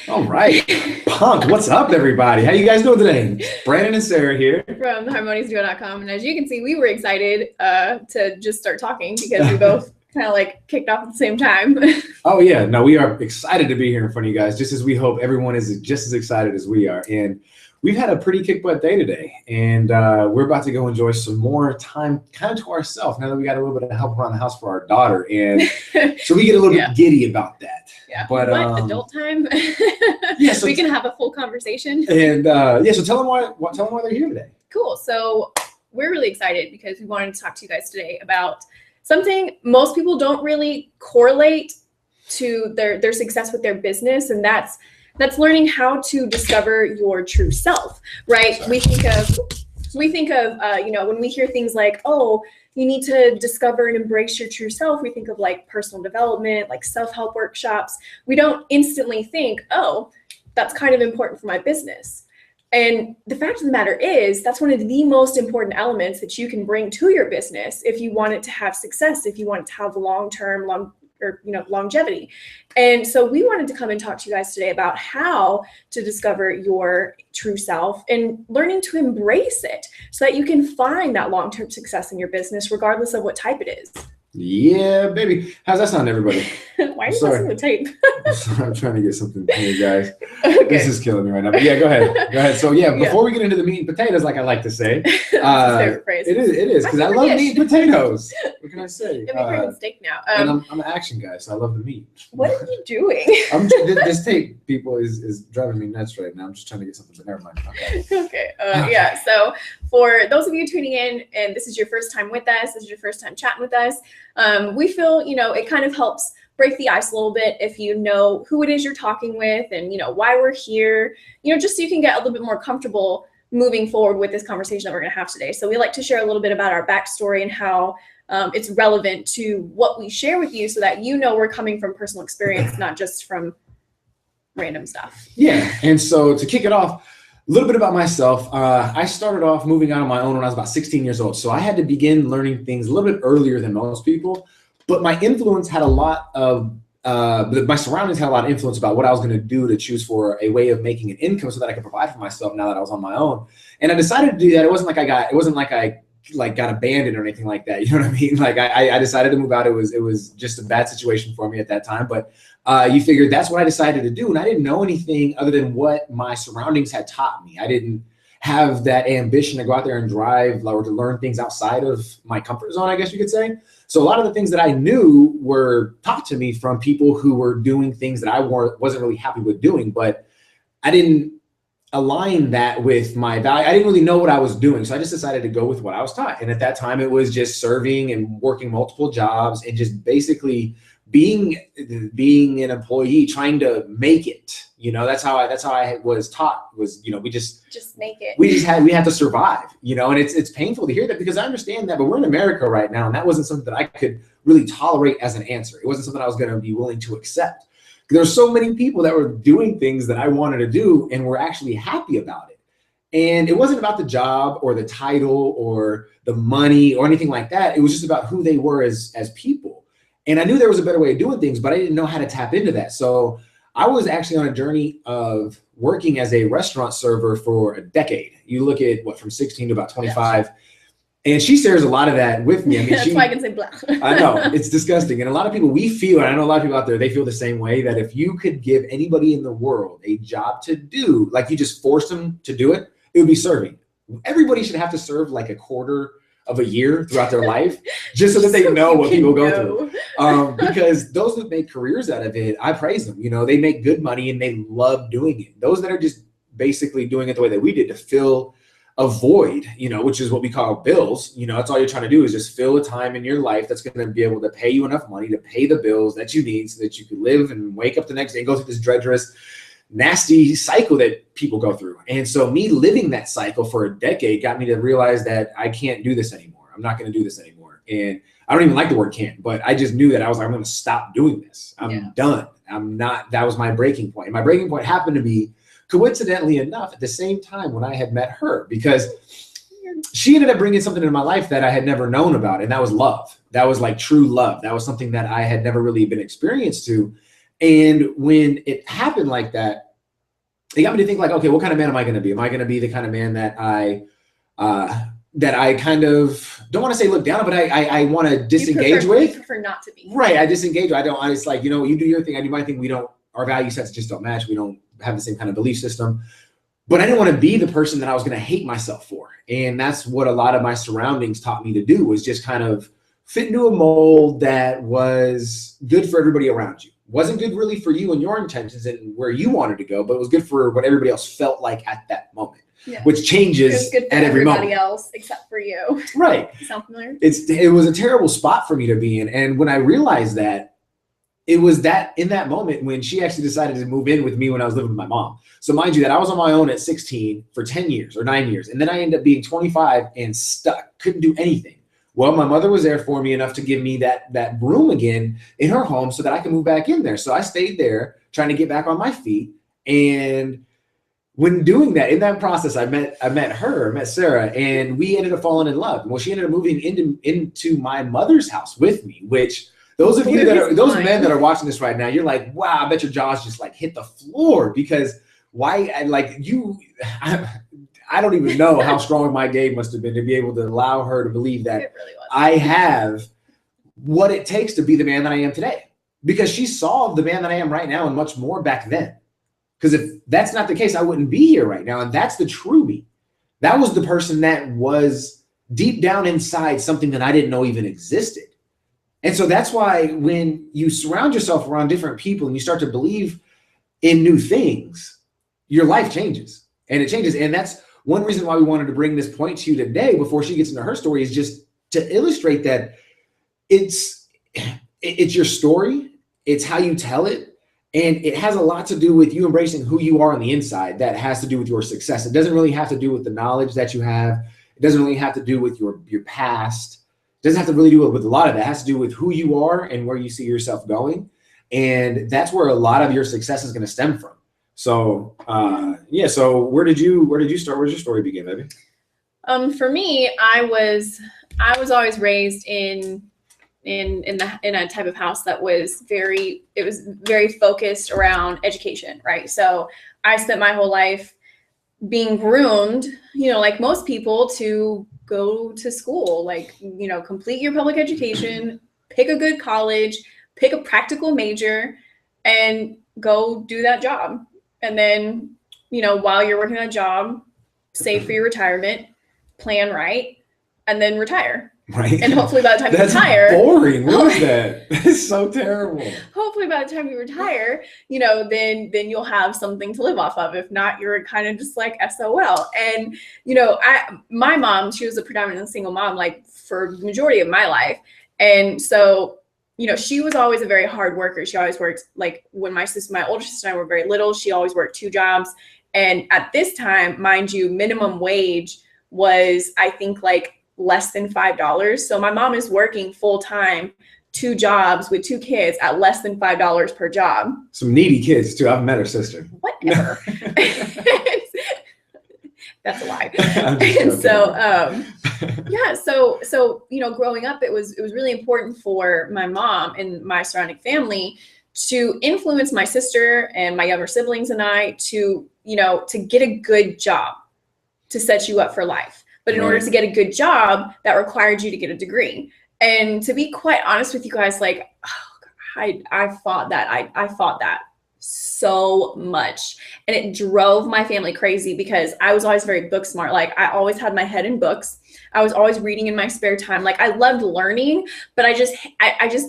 All right. Punk, what's up, everybody? How you guys doing today? Brandon and Sarah here. From harmoniesduo.com. And as you can see, we were excited to just start talking because we both kind of like kicked off at the same time. Oh, yeah. No, we are excited to be here in front of you guys, just as we hope everyone is just as excited as we are. And we've had a pretty kick-butt day today, and we're about to go enjoy some more time kind of to ourselves now that we got a little bit of help around the house for our daughter. And so we get a little bit giddy about that. Yeah, but adult time. Yeah, so we can have a full conversation. And so tell them why they're here today. Cool. So we're really excited because we wanted to talk to you guys today about something most people don't really correlate to their success with their business, and that's learning how to discover your true self, right? Sorry. We think of when we hear things like, oh, you need to discover and embrace your true self, we think of like personal development, like self-help workshops. We don't instantly think, oh, that's kind of important for my business. And the fact of the matter is, that's one of the most important elements that you can bring to your business if you want it to have success, if you want it to have longevity. And so we wanted to come and talk to you guys today about how to discover your true self and learning to embrace it so that you can find that long-term success in your business, regardless of what type it is. Yeah, baby. How's that sound, everybody? Why are you pressing the tape? I'm trying to get something from you guys. Okay. This is killing me right now. But yeah, go ahead. So before we get into the meat and potatoes, like I like to say, favorite phrase. It is because I love meat and potatoes. What can I say? I'm craving steak now. And I'm an action guy, so I love the meat. What are you doing? This tape, people, is driving me nuts right now. I'm just trying to get something, but never mind. Okay. So for those of you tuning in, and this is your first time with us, this is your first time chatting with us, we feel, it kind of helps break the ice a little bit if you know who it is you're talking with and, why we're here, just so you can get a little bit more comfortable moving forward with this conversation that we're going to have today. So we like to share a little bit about our backstory and how it's relevant to what we share with you so that we're coming from personal experience, not just from random stuff. Yeah. And so to kick it off, a little bit about myself. I started off moving out on my own when I was about 16 years old. So I had to begin learning things a little bit earlier than most people, but my influence had a lot of, my surroundings had a lot of influence about what I was going to do to choose for a way of making an income so that I could provide for myself now that I was on my own. And I decided to do that. It wasn't like I got abandoned or anything like that. You know what I mean? Like I decided to move out. It was just a bad situation for me at that time, but you figured that's what I decided to do. And I didn't know anything other than what my surroundings had taught me. I didn't have that ambition to go out there and drive or to learn things outside of my comfort zone, I guess you could say. So a lot of the things that I knew were taught to me from people who were doing things that I wasn't really happy with doing, but I didn't align that with my value. I didn't really know what I was doing. So I just decided to go with what I was taught. And at that time, it was just serving and working multiple jobs and just basically being an employee, trying to make it. That's how I was taught, was, we just make it. We had to survive, and it's painful to hear that because I understand that, but we're in America right now. And that wasn't something that I could really tolerate as an answer. It wasn't something I was going to be willing to accept. There's so many people that were doing things that I wanted to do and were actually happy about it. And it wasn't about the job or the title or the money or anything like that. It was just about who they were as people. And I knew there was a better way of doing things, but I didn't know how to tap into that. So I was actually on a journey of working as a restaurant server for a decade. You look at from 16 to about 25. And she shares a lot of that with me. I mean, that's why I can say blah. I know, it's disgusting. And a lot of people, and I know a lot of people out there, they feel the same way, that if you could give anybody in the world a job to do, like you just force them to do it, it would be serving. Everybody should have to serve like a quarter of a year throughout their life, just so that they know what people go through. Because those that make careers out of it, I praise them. They make good money and they love doing it. Those that are just basically doing it the way that we did to fill a void, which is what we call bills. That's all you're trying to do, is just fill a time in your life that's going to be able to pay you enough money to pay the bills that you need so that you can live and wake up the next day and go through this dreadrous, nasty cycle that people go through. And so me living that cycle for a decade got me to realize that I can't do this anymore. I'm not going to do this anymore. And I don't even like the word can't, but I just knew that I was like, I'm going to stop doing this. I'm done. That was my breaking point. And my breaking point happened to be, coincidentally enough, at the same time when I had met her, because she ended up bringing something into my life that I had never known about. And that was love. That was like true love. That was something that I had never really been experienced to. And when it happened like that, it got me to think like, okay, what kind of man am I going to be? Am I going to be the kind of man that I kind of don't want to say look down, but I want to disengage with? You prefer not to be. Right. I disengage. It's like, you do your thing. I do my thing. Our value sets just don't match. We don't have the same kind of belief system. But I didn't want to be the person that I was going to hate myself for. And that's what a lot of my surroundings taught me to do, was just kind of fit into a mold that was good for everybody around you. Wasn't good really for you and your intentions and where you wanted to go, but it was good for what everybody else felt like at that moment, which changes at every moment. Everybody else except for you. Right. Sound familiar? It was a terrible spot for me to be in. And when I realized that, it was that in that moment when she actually decided to move in with me when I was living with my mom. So mind you that I was on my own at 16 for 10 years or 9 years. And then I ended up being 25 and stuck, couldn't do anything. Well, my mother was there for me enough to give me that room again in her home so that I could move back in there. So I stayed there trying to get back on my feet. And when doing that, in that process, I met Sara, and we ended up falling in love. Well, she ended up moving into my mother's house with me, which those of you those men that are watching this right now, you're like, wow, I bet your jaws just like hit the floor, because I don't even know how strong my game must have been to be able to allow her to believe that it really was. I have what it takes to be the man that I am today, because she saw the man that I am right now and much more back then. Because if that's not the case, I wouldn't be here right now. And that's the true me. That was the person that was deep down inside something that I didn't know even existed. And so that's why when you surround yourself around different people and you start to believe in new things, your life changes, and it changes. And that's one reason why we wanted to bring this point to you today before she gets into her story, is just to illustrate that it's your story. It's how you tell it. And it has a lot to do with you embracing who you are on the inside. That has to do with your success. It doesn't really have to do with the knowledge that you have. It doesn't really have to do with your past. It doesn't have to really do with a lot of that. It has to do with who you are and where you see yourself going. And that's where a lot of your success is going to stem from. So, So where did you start? Where did your story begin, baby? For me, I was always raised in a type of house that was very focused around education, right? So I spent my whole life being groomed, like most people, to go to school, complete your public education, pick a good college, pick a practical major, and go do that job. And then, while you're working that job, save for your retirement, plan right, and then retire. Right. And hopefully by the time you retire. That's boring. What is that? That's so terrible. Hopefully by the time you retire, then you'll have something to live off of. If not, you're kind of just like SOL. And, my mom, she was a predominantly single mom, like for the majority of my life. And so, she was always a very hard worker. She always worked, like when my older sister and I were very little, she always worked 2 jobs. And at this time, mind you, minimum wage was, I think, like less than $5. So my mom is working full time, 2 jobs with 2 kids at less than $5 per job. Some needy kids too. I've met her sister. Whatever. That's a lie. And so, so growing up, it was really important for my mom and my surrounding family to influence my sister and my younger siblings and I to get a good job to set you up for life. But in order to get a good job, that required you to get a degree. And to be quite honest with you guys, like, I fought that. I fought that so much. And it drove my family crazy because I was always very book smart. Like, I always had my head in books. I was always reading in my spare time. Like, I loved learning, but I just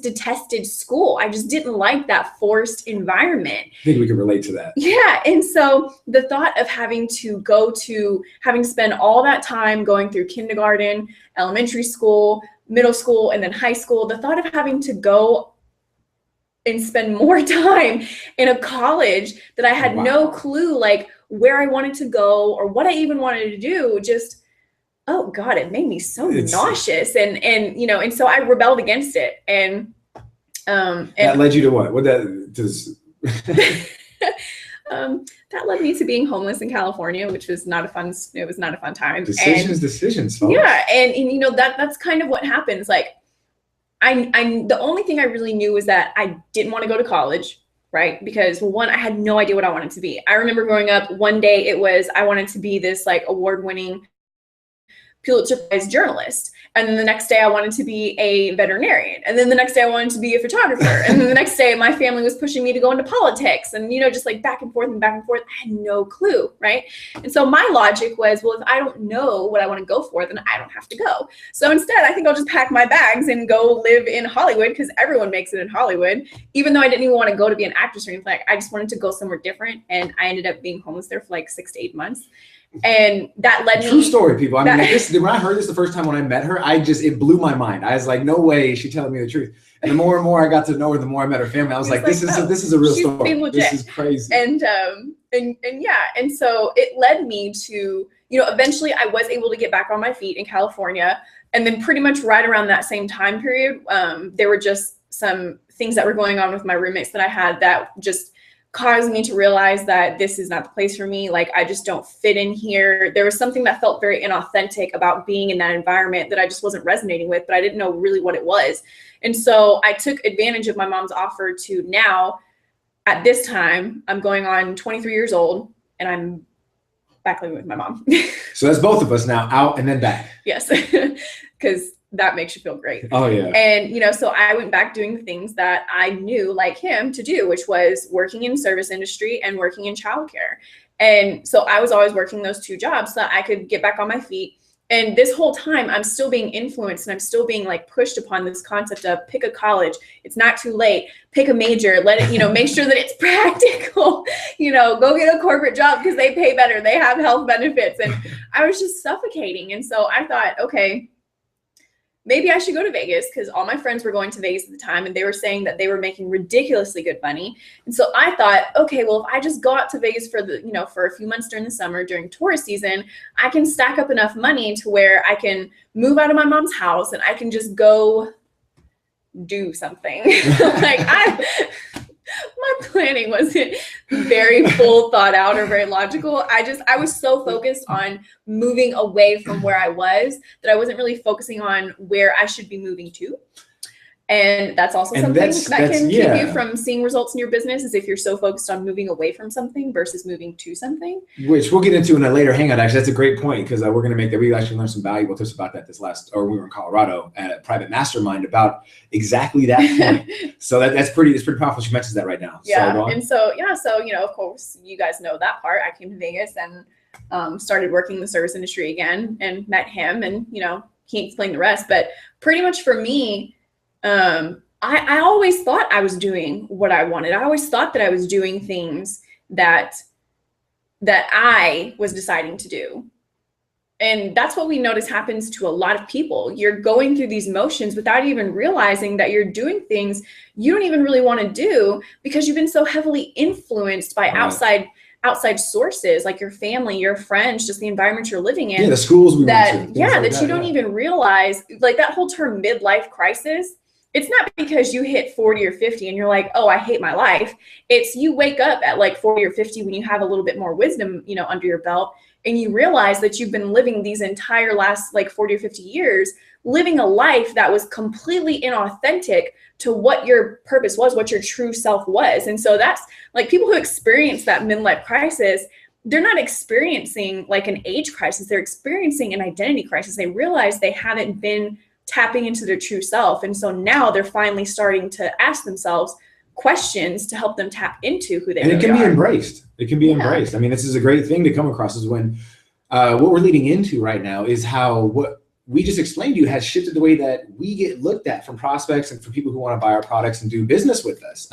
detested school. I just didn't like that forced environment. I think we can relate to that. Yeah. And so the thought of having to spend all that time going through kindergarten, elementary school, middle school, and then high school, the thought of having to go and spend more time in a college that I had no clue, like, where I wanted to go or what I even wanted to do, just, oh God, it made me so nauseous. And so I rebelled against it. And that led you to what? What that does? That led me to being homeless in California, which was not a fun time. Decisions, folks. Yeah. And that's kind of what happens. Like, the only thing I really knew was that I didn't want to go to college. right? Because one, I had no idea what I wanted to be. I remember growing up, one day it was, I wanted to be this like award-winning Pulitzer Prize journalist. And then the next day I wanted to be a veterinarian. And then the next day I wanted to be a photographer. And then the next day my family was pushing me to go into politics and, you know, just like back and forth and back and forth. I had no clue, right? And so my logic was, well, if I don't know what I want to go for, then I don't have to go. So instead, I think I'll just pack my bags and go live in Hollywood, because everyone makes it in Hollywood. Even though I didn't even want to go to be an actress or anything, like, I just wanted to go somewhere different. And I ended up being homeless there for like 6 to 8 months. And that led me. True story, people. I mean, when I heard this the first time when I met her, it blew my mind. I was like, no way, she's telling me the truth. And the more and more I got to know her, the more I met her family. I was like, this is a real story. This is crazy. And yeah, and so it led me to, you know, eventually I was able to get back on my feet in California. And then pretty much right around that same time period, there were just some things that were going on with my roommates that I had that just caused me to realize that this is not the place for me. Like, I just don't fit in here. There was something that felt very inauthentic about being in that environment that I just wasn't resonating with, but I didn't know really what it was. And so I took advantage of my mom's offer to now, at this time, I'm going on 23 years old and I'm back living with my mom. So that's both of us now, out and then back. Yes, because that makes you feel great. Oh yeah. And, you know, so I went back doing the things that I knew, like him, to do, which was working in service industry and working in childcare. And so I was always working those two jobs so that I could get back on my feet. And this whole time I'm still being influenced and I'm still being like pushed upon this concept of pick a college. It's not too late. Pick a major, let it, you know, make sure that it's practical, you know, go get a corporate job because they pay better. They have health benefits. And I was just suffocating. And so I thought, okay, maybe I should go to Vegas, because all my friends were going to Vegas at the time and they were saying that they were making ridiculously good money. And so I thought, okay, well, if I just go out to Vegas for the, you know, for a few months during the summer, during tourist season, I can stack up enough money to where I can move out of my mom's house and I can just go do something. Like, my planning wasn't very full thought out or very logical. I was so focused on moving away from where I was that I wasn't really focusing on where I should be moving to. And that's also something that can keep you from seeing results in your business, is if you're so focused on moving away from something versus moving to something. Which we'll get into in a later hangout. Actually, that's a great point, because we're going to make that. We actually learned some valuable tips about that we were in Colorado at a private mastermind about exactly that point. So it's pretty powerful. She mentions that right now. Yeah. So, you know, of course, you guys know that part. I came to Vegas and started working in the service industry again and met him, and, you know, he explained the rest. But pretty much for me, I always thought I was doing what I wanted. I always thought that I was doing things that I was deciding to do. And that's what we notice happens to a lot of people. You're going through these motions without even realizing that you're doing things you don't even really want to do, because you've been so heavily influenced by outside sources, like your family, your friends, just the environment you're living in. Yeah, the schools we went to. Yeah, that you don't even realize, like that whole term midlife crisis. It's not because you hit 40 or 50 and you're like, oh, I hate my life. It's you wake up at like 40 or 50 when you have a little bit more wisdom, you know, under your belt, and you realize that you've been living these entire last like 40 or 50 years, living a life that was completely inauthentic to what your purpose was, what your true self was. And so that's like, people who experience that midlife crisis, they're not experiencing like an age crisis. They're experiencing an identity crisis. They realize they haven't been tapping into their true self. And so now they're finally starting to ask themselves questions to help them tap into who they really are. And it can be embraced. It can be embraced. I mean, this is a great thing to come across, is when what we're leading into right now is how what we just explained to you has shifted the way that we get looked at from prospects and from people who want to buy our products and do business with us.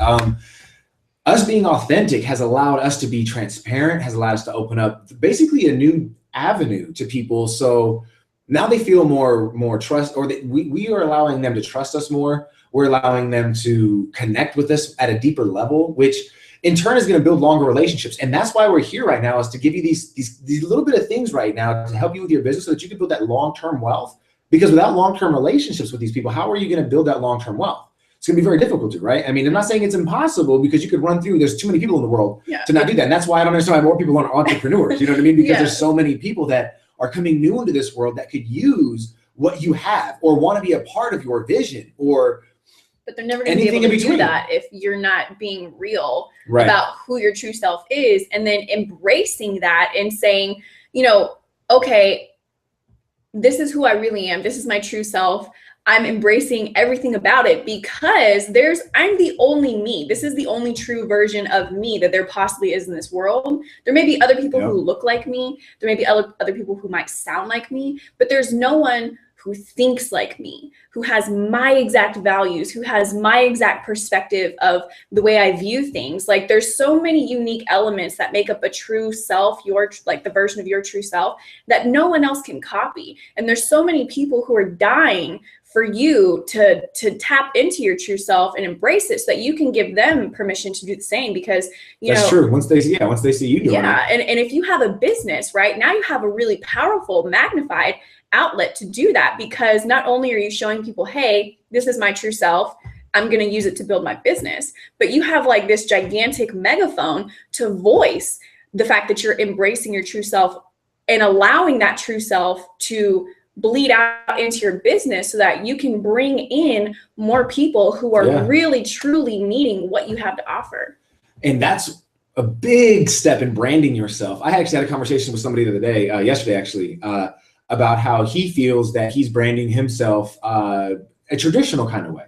Us being authentic has allowed us to be transparent, has allowed us to open up basically a new avenue to people. So now they feel more trust, or that we are allowing them to trust us more. We're allowing them to connect with us at a deeper level, which in turn is going to build longer relationships. And that's why we're here right now, is to give you these little bit of things right now to help you with your business so that you can build that long-term wealth. Because without long-term relationships with these people, how are you going to build that long-term wealth? It's going to be very difficult to, right? I mean, I'm not saying it's impossible, because you could run through, there's too many people in the world to not do that. And that's why I don't understand why more people are entrepreneurs, you know what I mean? Because there's so many people that are coming new into this world that could use what you have or want to be a part of your vision, or But they're never going to be able to do that if you're not being real about who your true self is, and then embracing that and saying, you know, okay, this is who I really am. This is my true self. I'm embracing everything about it because I'm the only me. This is the only true version of me that there possibly is in this world. There may be other people who look like me. There may be other people who might sound like me, but there's no one who thinks like me, who has my exact values, who has my exact perspective of the way I view things. Like, there's so many unique elements that make up a true self, like the version of your true self, that no one else can copy. And there's so many people who are dying for you to tap into your true self and embrace it, so that you can give them permission to do the same. Because that's true. Once they see you doing it. And if you have a business, right now, you have a really powerful, magnified outlet to do that, because not only are you showing people, hey, this is my true self, I'm going to use it to build my business, but you have like this gigantic megaphone to voice the fact that you're embracing your true self and allowing that true self to bleed out into your business, so that you can bring in more people who are really truly needing what you have to offer. And that's a big step in branding yourself. I actually had a conversation with somebody the other day, yesterday actually, about how he feels that he's branding himself a traditional kind of way.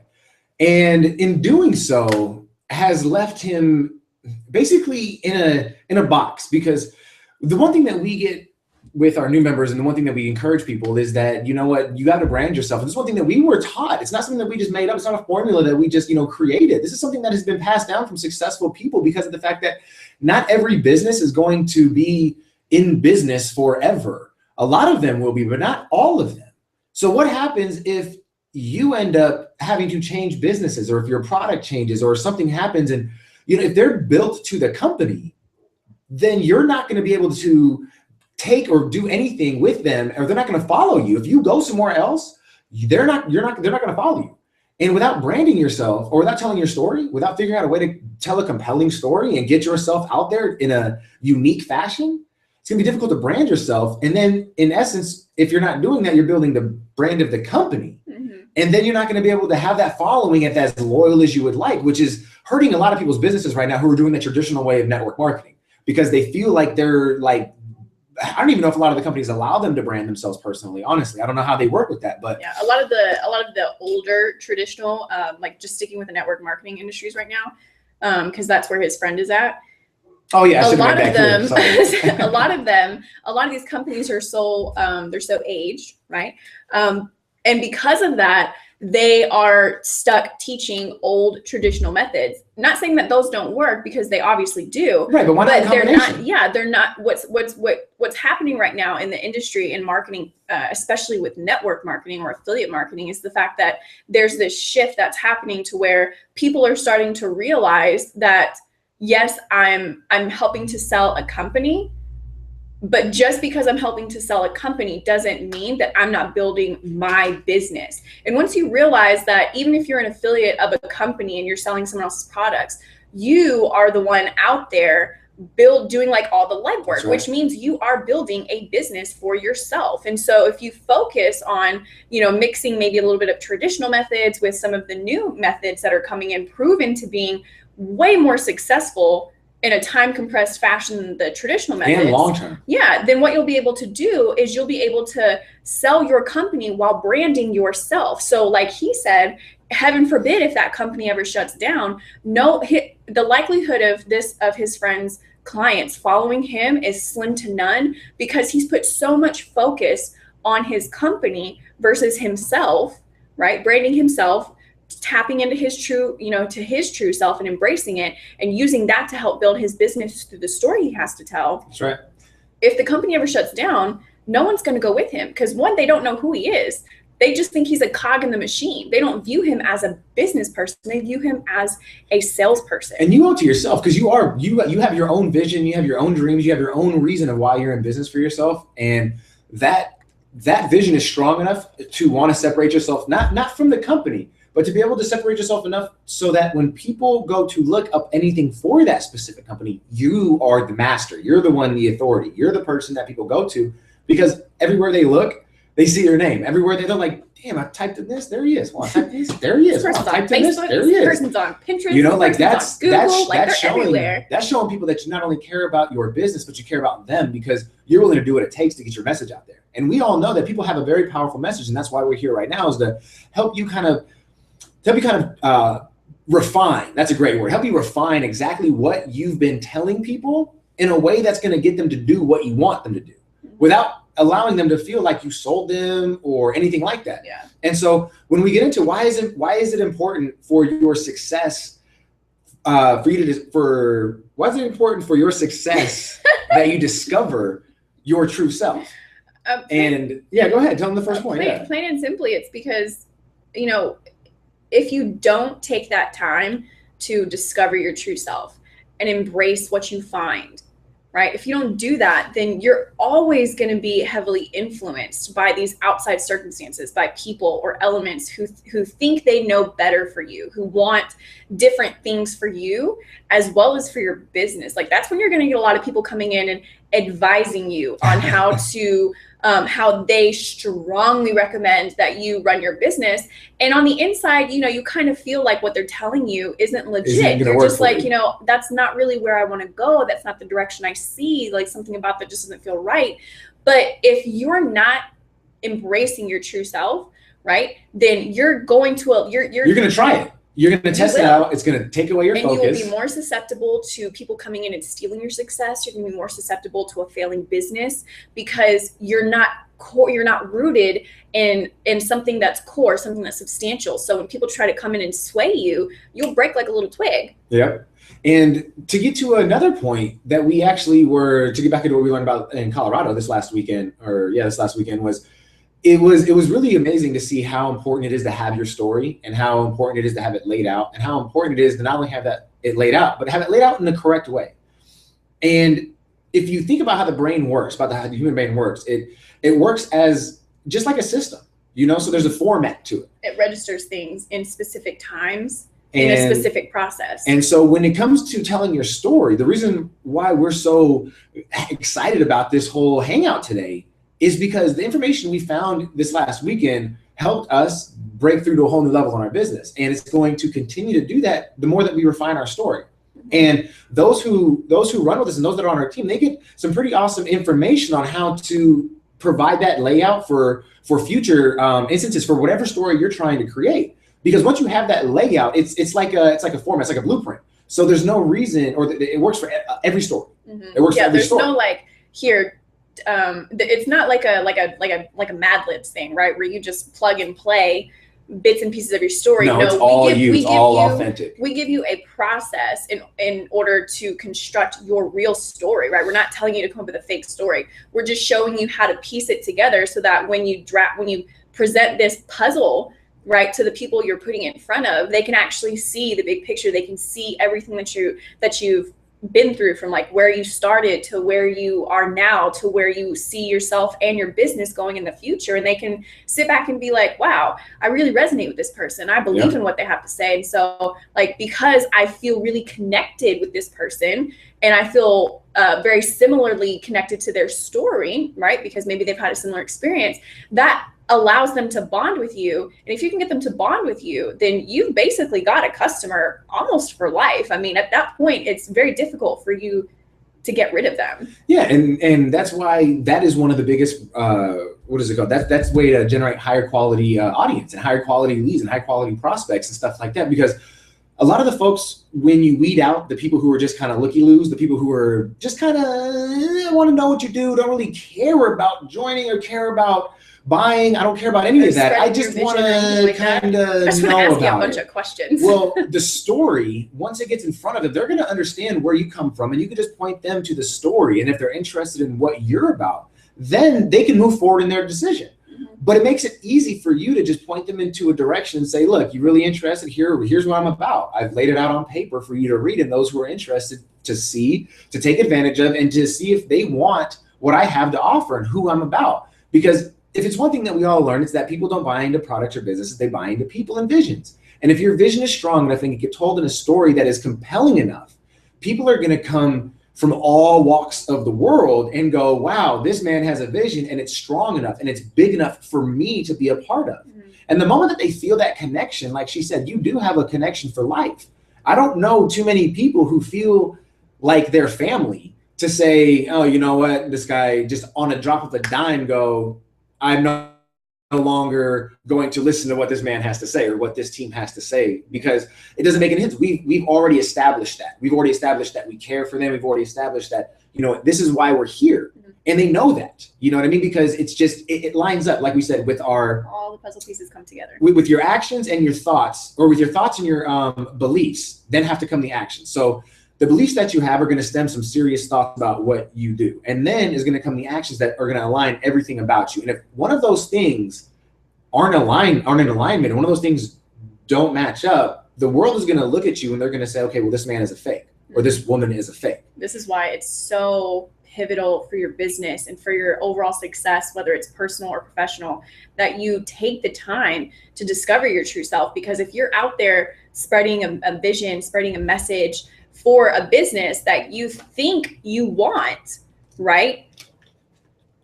And in doing so has left him basically in a box, because the one thing that we get with our new members, and the one thing that we encourage people, is that, you know what, you got to brand yourself. And this is one thing that we were taught. It's not something that we just made up. It's not a formula that we just, created. This is something that has been passed down from successful people, because of the fact that not every business is going to be in business forever. A lot of them will be, but not all of them. So what happens if you end up having to change businesses, or if your product changes, or something happens, and if they're built to the company, then you're not going to be able to take or do anything with them, or they're not going to follow you. If you go somewhere else, they're not going to follow you. And without branding yourself, or without telling your story, without figuring out a way to tell a compelling story and get yourself out there in a unique fashion, it's going to be difficult to brand yourself. And then in essence, if you're not doing that, you're building the brand of the company. Mm-hmm. And then you're not going to be able to have that following as loyal as you would like, which is hurting a lot of people's businesses right now who are doing the traditional way of network marketing, because they feel like they're like, I don't even know if a lot of the companies allow them to brand themselves personally. Honestly, I don't know how they work with that, but yeah, a lot of the older traditional, like just sticking with the network marketing industries right now, because that's where his friend is at. Oh yeah, a lot of them, a lot of these companies are so they're so aged, right? And because of that, they are stuck teaching old traditional methods. Not saying that those don't work, because they obviously do. Right, but why not? They're not. Yeah, they're not. What's happening right now in the industry and marketing, especially with network marketing or affiliate marketing, is the fact that there's this shift that's happening to where people are starting to realize that, yes, I'm helping to sell a company, but just because I'm helping to sell a company doesn't mean that I'm not building my business. And once you realize that even if you're an affiliate of a company and you're selling someone else's products, you are the one out there doing like all the legwork, which means you are building a business for yourself. And so if you focus on, mixing maybe a little bit of traditional methods with some of the new methods that are coming in, proven to being way more successful in a time compressed fashion than the traditional methods. And long term. Yeah, then what you'll be able to do is you'll be able to sell your company while branding yourself. So like he said, heaven forbid if that company ever shuts down, the likelihood of his friends' clients following him is slim to none, because he's put so much focus on his company versus himself, right? Branding himself, tapping into his true, to his true self and embracing it, and using that to help build his business through the story he has to tell. That's right. If the company ever shuts down, no one's going to go with him, because one, they don't know who he is. They just think he's a cog in the machine. They don't view him as a business person. They view him as a salesperson. And you owe it to yourself, because you have your own vision, you have your own dreams, you have your own reason of why you're in business for yourself. And that vision is strong enough to want to separate yourself, not from the company, but to be able to separate yourself enough so that when people go to look up anything for that specific company, you are the master. You're the one, the authority. You're the person that people go to, because everywhere they look, they see your name. Everywhere they're like, damn, I typed in this, there he is. Well, I typed this, there he is. This Well, person's I on typed in this, Facebook, there he this is. person's on Pinterest, You know, this like person's on Google, like that's they're showing, everywhere. that's showing people that you not only care about your business, but you care about them because you're willing to do what it takes to get your message out there. And we all know that people have a very powerful message, and that's why we're here right now, is to help you kind of refine. That's a great word. Help you refine exactly what you've been telling people in a way that's going to get them to do what you want them to do, without allowing them to feel like you sold them or anything like that. Yeah. And so when we get into why is it important for your success, why is it important for your success that you discover your true self? And yeah, go ahead. Tell them the first point. Plain and simply, it's because, you know, if you don't take that time to discover your true self and embrace what you find, right? If you don't do that, then you're always going to be heavily influenced by these outside circumstances, by people or elements who think they know better for you, who want different things for you as well as for your business. Like, that's when you're going to get a lot of people coming in and advising you on how to how they strongly recommend that you run your business. And on the inside, you know, you kind of feel like what they're telling you isn't legit. You're just like, you know, that's not really where I want to go. That's not the direction I see. Like, something about that just doesn't feel right. But if you're not embracing your true self, right, then you're going to you're going to try it. You're going to test it out. It's going to take away your focus. And you will be more susceptible to people coming in and stealing your success. You're going to be more susceptible to a failing business because you're not rooted in something that's core, something that's substantial. So when people try to come in and sway you, you'll break like a little twig. Yep. And to get to another point that we actually to get back into what we learned about in Colorado this last weekend was, it was really amazing to see how important it is to have your story and how important it is to have it laid out and how important it is to not only have it laid out, but have it laid out in the correct way. And if you think about how the brain works, about how the human brain works, it works as just like a system, you know, so there's a format to it. It registers things in specific times in a specific process. And so when it comes to telling your story, the reason why we're so excited about this whole hangout today is because the information we found this last weekend helped us break through to a whole new level in our business. And it's going to continue to do that the more that we refine our story. And those who run with us and those that are on our team, they get some pretty awesome information on how to provide that layout for future instances for whatever story you're trying to create. Because once you have that layout, it's like a format, it's like a blueprint. So there's no reason, or it works for every story. Mm-hmm. It works for every there's story. No like here. It's not like a Mad Libs thing, right? Where you just plug and play bits and pieces of your story. No, it's all you. It's all authentic. We give you a process in order to construct your real story, right? We're not telling you to come up with a fake story. We're just showing you how to piece it together so that when you present this puzzle, right, to the people you're putting it in front of, they can actually see the big picture. They can see everything that you've been through, from like where you started to where you are now to where you see yourself and your business going in the future. And they can sit back and be like, wow, I really resonate with this person. I believe in what they have to say. And so, like, because I feel really connected with this person and I feel very similarly connected to their story, right? Because maybe they've had a similar experience, that allows them to bond with you. And if you can get them to bond with you, then you've basically got a customer almost for life. I mean, at that point, it's very difficult for you to get rid of them. Yeah, and that's why that is one of the biggest, what is it called? That's the way to generate higher quality audience and higher quality leads and high quality prospects and stuff like that. Because a lot of the folks, when you weed out the people who are just kind of looky-loos, the people who are just kind of want to know what you do, don't really care about joining or care about buying, I don't care about any of that. I just want to kind of know about a bunch of questions. Well, the story, once it gets in front of them, they're going to understand where you come from, and you can just point them to the story. And if they're interested in what you're about, then they can move forward in their decision. But it makes it easy for you to just point them into a direction and say, look, you're really interested here. Here's what I'm about. I've laid it out on paper for you to read, and those who are interested to see, to take advantage of, and to see if they want what I have to offer and who I'm about. Because if it's one thing that we all learn, it's that people don't buy into products or businesses, they buy into people and visions. And if your vision is strong enough and you get told in a story that is compelling enough, people are going to come from all walks of the world and go, wow, this man has a vision and it's strong enough and it's big enough for me to be a part of. And the moment that they feel that connection, like she said, you do have a connection for life. I don't know too many people who feel like their family to say, oh, you know what, this guy just on a drop of a dime go, I'm no longer going to listen to what this man has to say or what this team has to say, because it doesn't make any sense. We've already established that. We've already established that we care for them. We've already established that, you know, this is why we're here. And they know that, you know what I mean? Because it's just, it lines up, like we said, with all the puzzle pieces come together. With your actions and your thoughts, or with your thoughts and your beliefs, then have to come the actions. So the beliefs that you have are going to stem some serious thoughts about what you do. And then is going to come the actions that are going to align everything about you. And if one of those things aren't in alignment, and one of those things don't match up, the world is going to look at you and they're going to say, okay, well, this man is a fake, or this woman is a fake. This is why it's so pivotal for your business and for your overall success, whether it's personal or professional, that you take the time to discover your true self. Because if you're out there spreading a vision, spreading a message for a business that you think you want, right?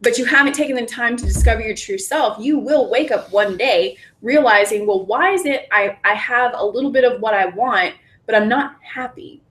But you haven't taken the time to discover your true self, you will wake up one day realizing, well, why is it I have a little bit of what I want, but I'm not happy?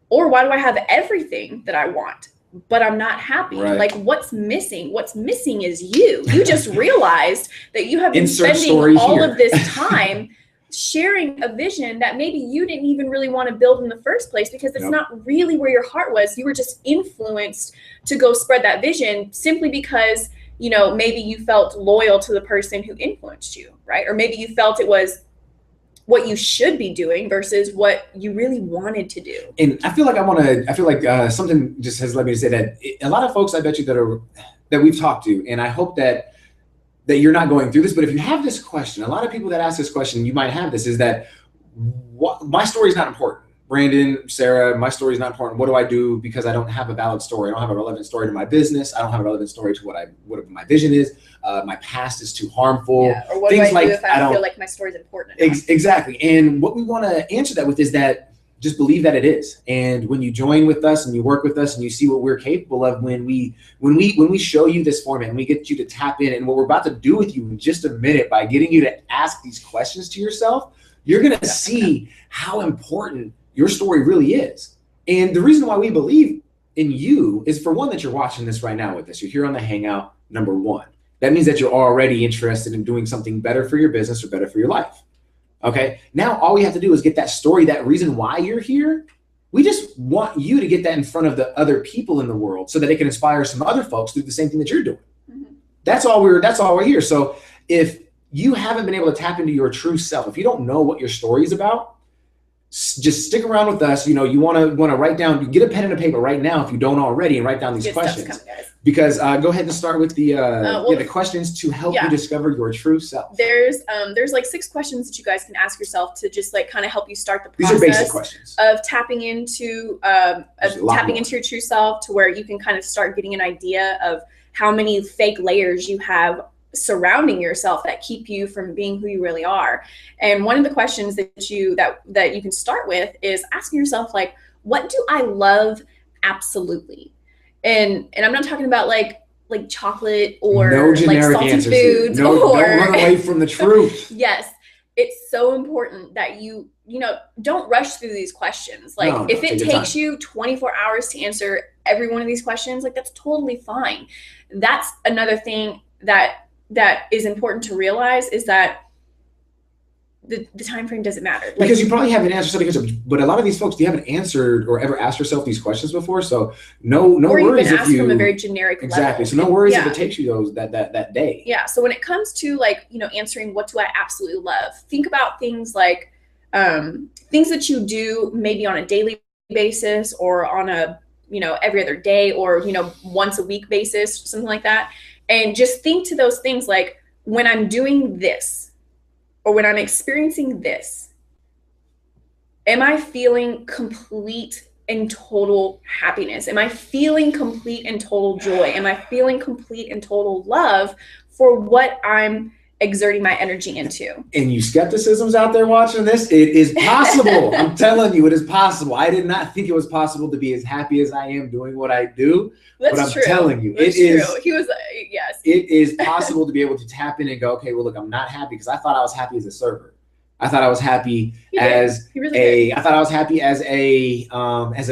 Or why do I have everything that I want, but I'm not happy? Right. Like, what's missing? What's missing is you. You just realized that you have been spending all of this time sharing a vision that maybe you didn't even really want to build in the first place, because it's not really where your heart was. You were just influenced to go spread that vision simply because, you know, maybe you felt loyal to the person who influenced you, right? Or maybe you felt it was what you should be doing versus what you really wanted to do. And I feel like something just has led me to say that a lot of folks, I bet you, that we've talked to, and I hope that you're not going through this, but if you have this question, a lot of people that ask this question, you might have this, is that my story is not important. Brandon, Sarah, my story is not important. What do I do because I don't have a valid story? I don't have a relevant story to my business. I don't have a relevant story to what my vision is. My past is too harmful. Yeah, or what do I do if I don't feel like my story is important enough? Exactly. And what we want to answer that with is that just believe that it is. And when you join with us and you work with us and you see what we're capable of, when we show you this format and we get you to tap in, and what we're about to do with you in just a minute by getting you to ask these questions to yourself, you're going to see how important your story really is. And the reason why we believe in you is, for one, that you're watching this right now with us. You're here on the Hangout, number one. That means that you're already interested in doing something better for your business or better for your life. Okay. Now, all we have to do is get that story, that reason why you're here. We just want you to get that in front of the other people in the world so that it can inspire some other folks to do the same thing that you're doing. Mm-hmm. That's all we're here. So if you haven't been able to tap into your true self, if you don't know what your story is about, just stick around with us. You know, you want to write down, get a pen and a paper right now if you don't already, and write down these questions. Coming, because go ahead and start with the questions to help you discover your true self. There's like 6 questions that you guys can ask yourself to just like kind of help you start the process. These are basic questions of tapping into your true self, to where you can kind of start getting an idea of how many fake layers you have surrounding yourself that keep you from being who you really are. And one of the questions that you can start with is asking yourself, like, what do I love absolutely? And I'm not talking about like chocolate or no generic like salty answers foods. No, don't run away from the truth. Yes, it's so important that you don't rush through these questions. Like, if it takes you 24 hours to answer every one of these questions, like, that's totally fine. That's another thing that is important to realize, is that the time frame doesn't matter. Like, because you probably haven't answered something, but a lot of these folks, you haven't answered or ever asked yourself these questions before. So no worries if you from a very generic exactly. level. So no worries if it takes you that day. Yeah. So when it comes to like, answering what do I absolutely love, think about things like things that you do maybe on a daily basis, or on a every other day, or once a week basis, something like that. And just think to those things like, when I'm doing this, or when I'm experiencing this, am I feeling complete and total happiness? Am I feeling complete and total joy? Am I feeling complete and total love for what I'm exerting my energy into. And you skepticisms out there watching this, it is possible. I'm telling you, it is possible. I did not think it was possible to be as happy as I am doing what I do. That's but I'm true. telling you, That's it is. True. He was, yes. It is possible to be able to tap in and go, okay, well, look, I'm not happy because I thought I was happy as a server. I thought I was happy as I thought I was happy as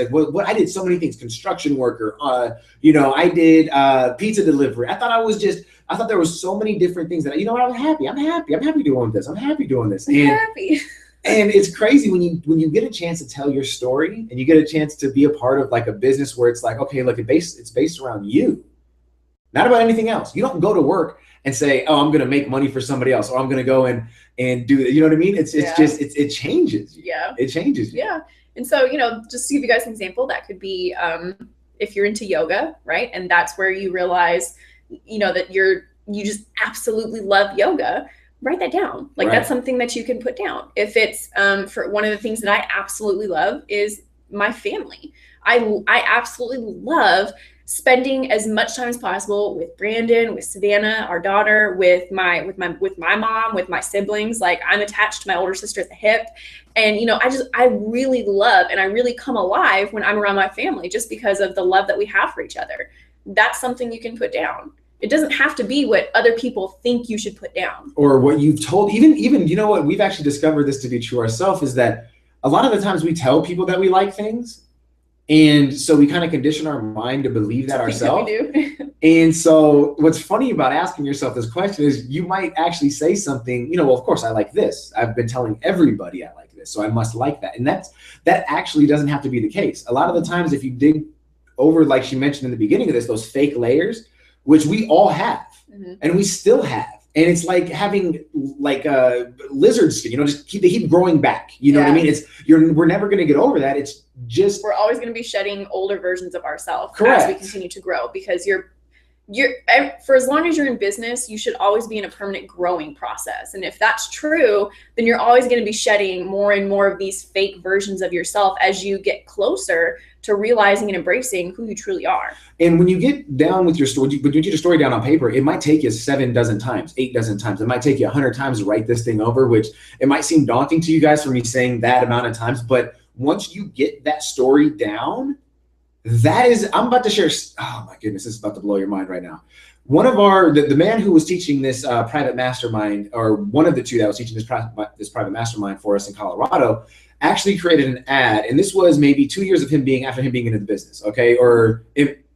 what I did so many things, construction worker, I did pizza delivery. I thought there was so many different things that, I'm happy. I'm happy doing this. I'm happy doing this. I'm happy. And it's crazy when you get a chance to tell your story and you get a chance to be a part of like a business where it's like, okay, look, it's based around you, not about anything else. You don't go to work and say, oh, I'm going to make money for somebody else, or I'm going to go and do it. You know what I mean? It changes you. Yeah. It changes you. Yeah. And so, just to give you guys an example, that could be if you're into yoga, right? And that's where you realize, that you just absolutely love yoga. Write that down. Like That's something that you can put down. If it's for one of the things that I absolutely love is my family. I absolutely love spending as much time as possible with Brandon, with Savannah, our daughter, with my mom, with my siblings. Like, I'm attached to my older sister at the hip. And, I really love and I really come alive when I'm around my family, just because of the love that we have for each other. That's something you can put down. It doesn't have to be what other people think you should put down. Or what you've told, even, what we've actually discovered this to be true ourselves is that a lot of the times we tell people that we like things. And so we kind of condition our mind to believe that ourselves. We do. And so what's funny about asking yourself this question is you might actually say something, well, of course I like this. I've been telling everybody I like this, so I must like that. And that actually doesn't have to be the case. A lot of the times if you dig over, like she mentioned in the beginning of this, those fake layers, which we all have, and we still have. And it's like having like a lizard skin, they keep growing back. You know what I mean? We're never going to get over that. It's just, we're always going to be shedding older versions of ourselves as we continue to grow, because you're for as long as you're in business, you should always be in a permanent growing process. And if that's true, then you're always going to be shedding more and more of these fake versions of yourself as you get closer to realizing and embracing who you truly are. And when you get down with your story, when you get your story down on paper, it might take you 7 dozen times, 8 dozen times. It might take you 100 times to write this thing over, which it might seem daunting to you guys for me saying that amount of times. But once you get that story down, I'm about to share. Oh my goodness, this is about to blow your mind right now. One of the man who was teaching this private mastermind, or one of the two that was teaching this private mastermind for us in Colorado, actually created an ad. And this was maybe 2 years of after him being into the business. Okay. Or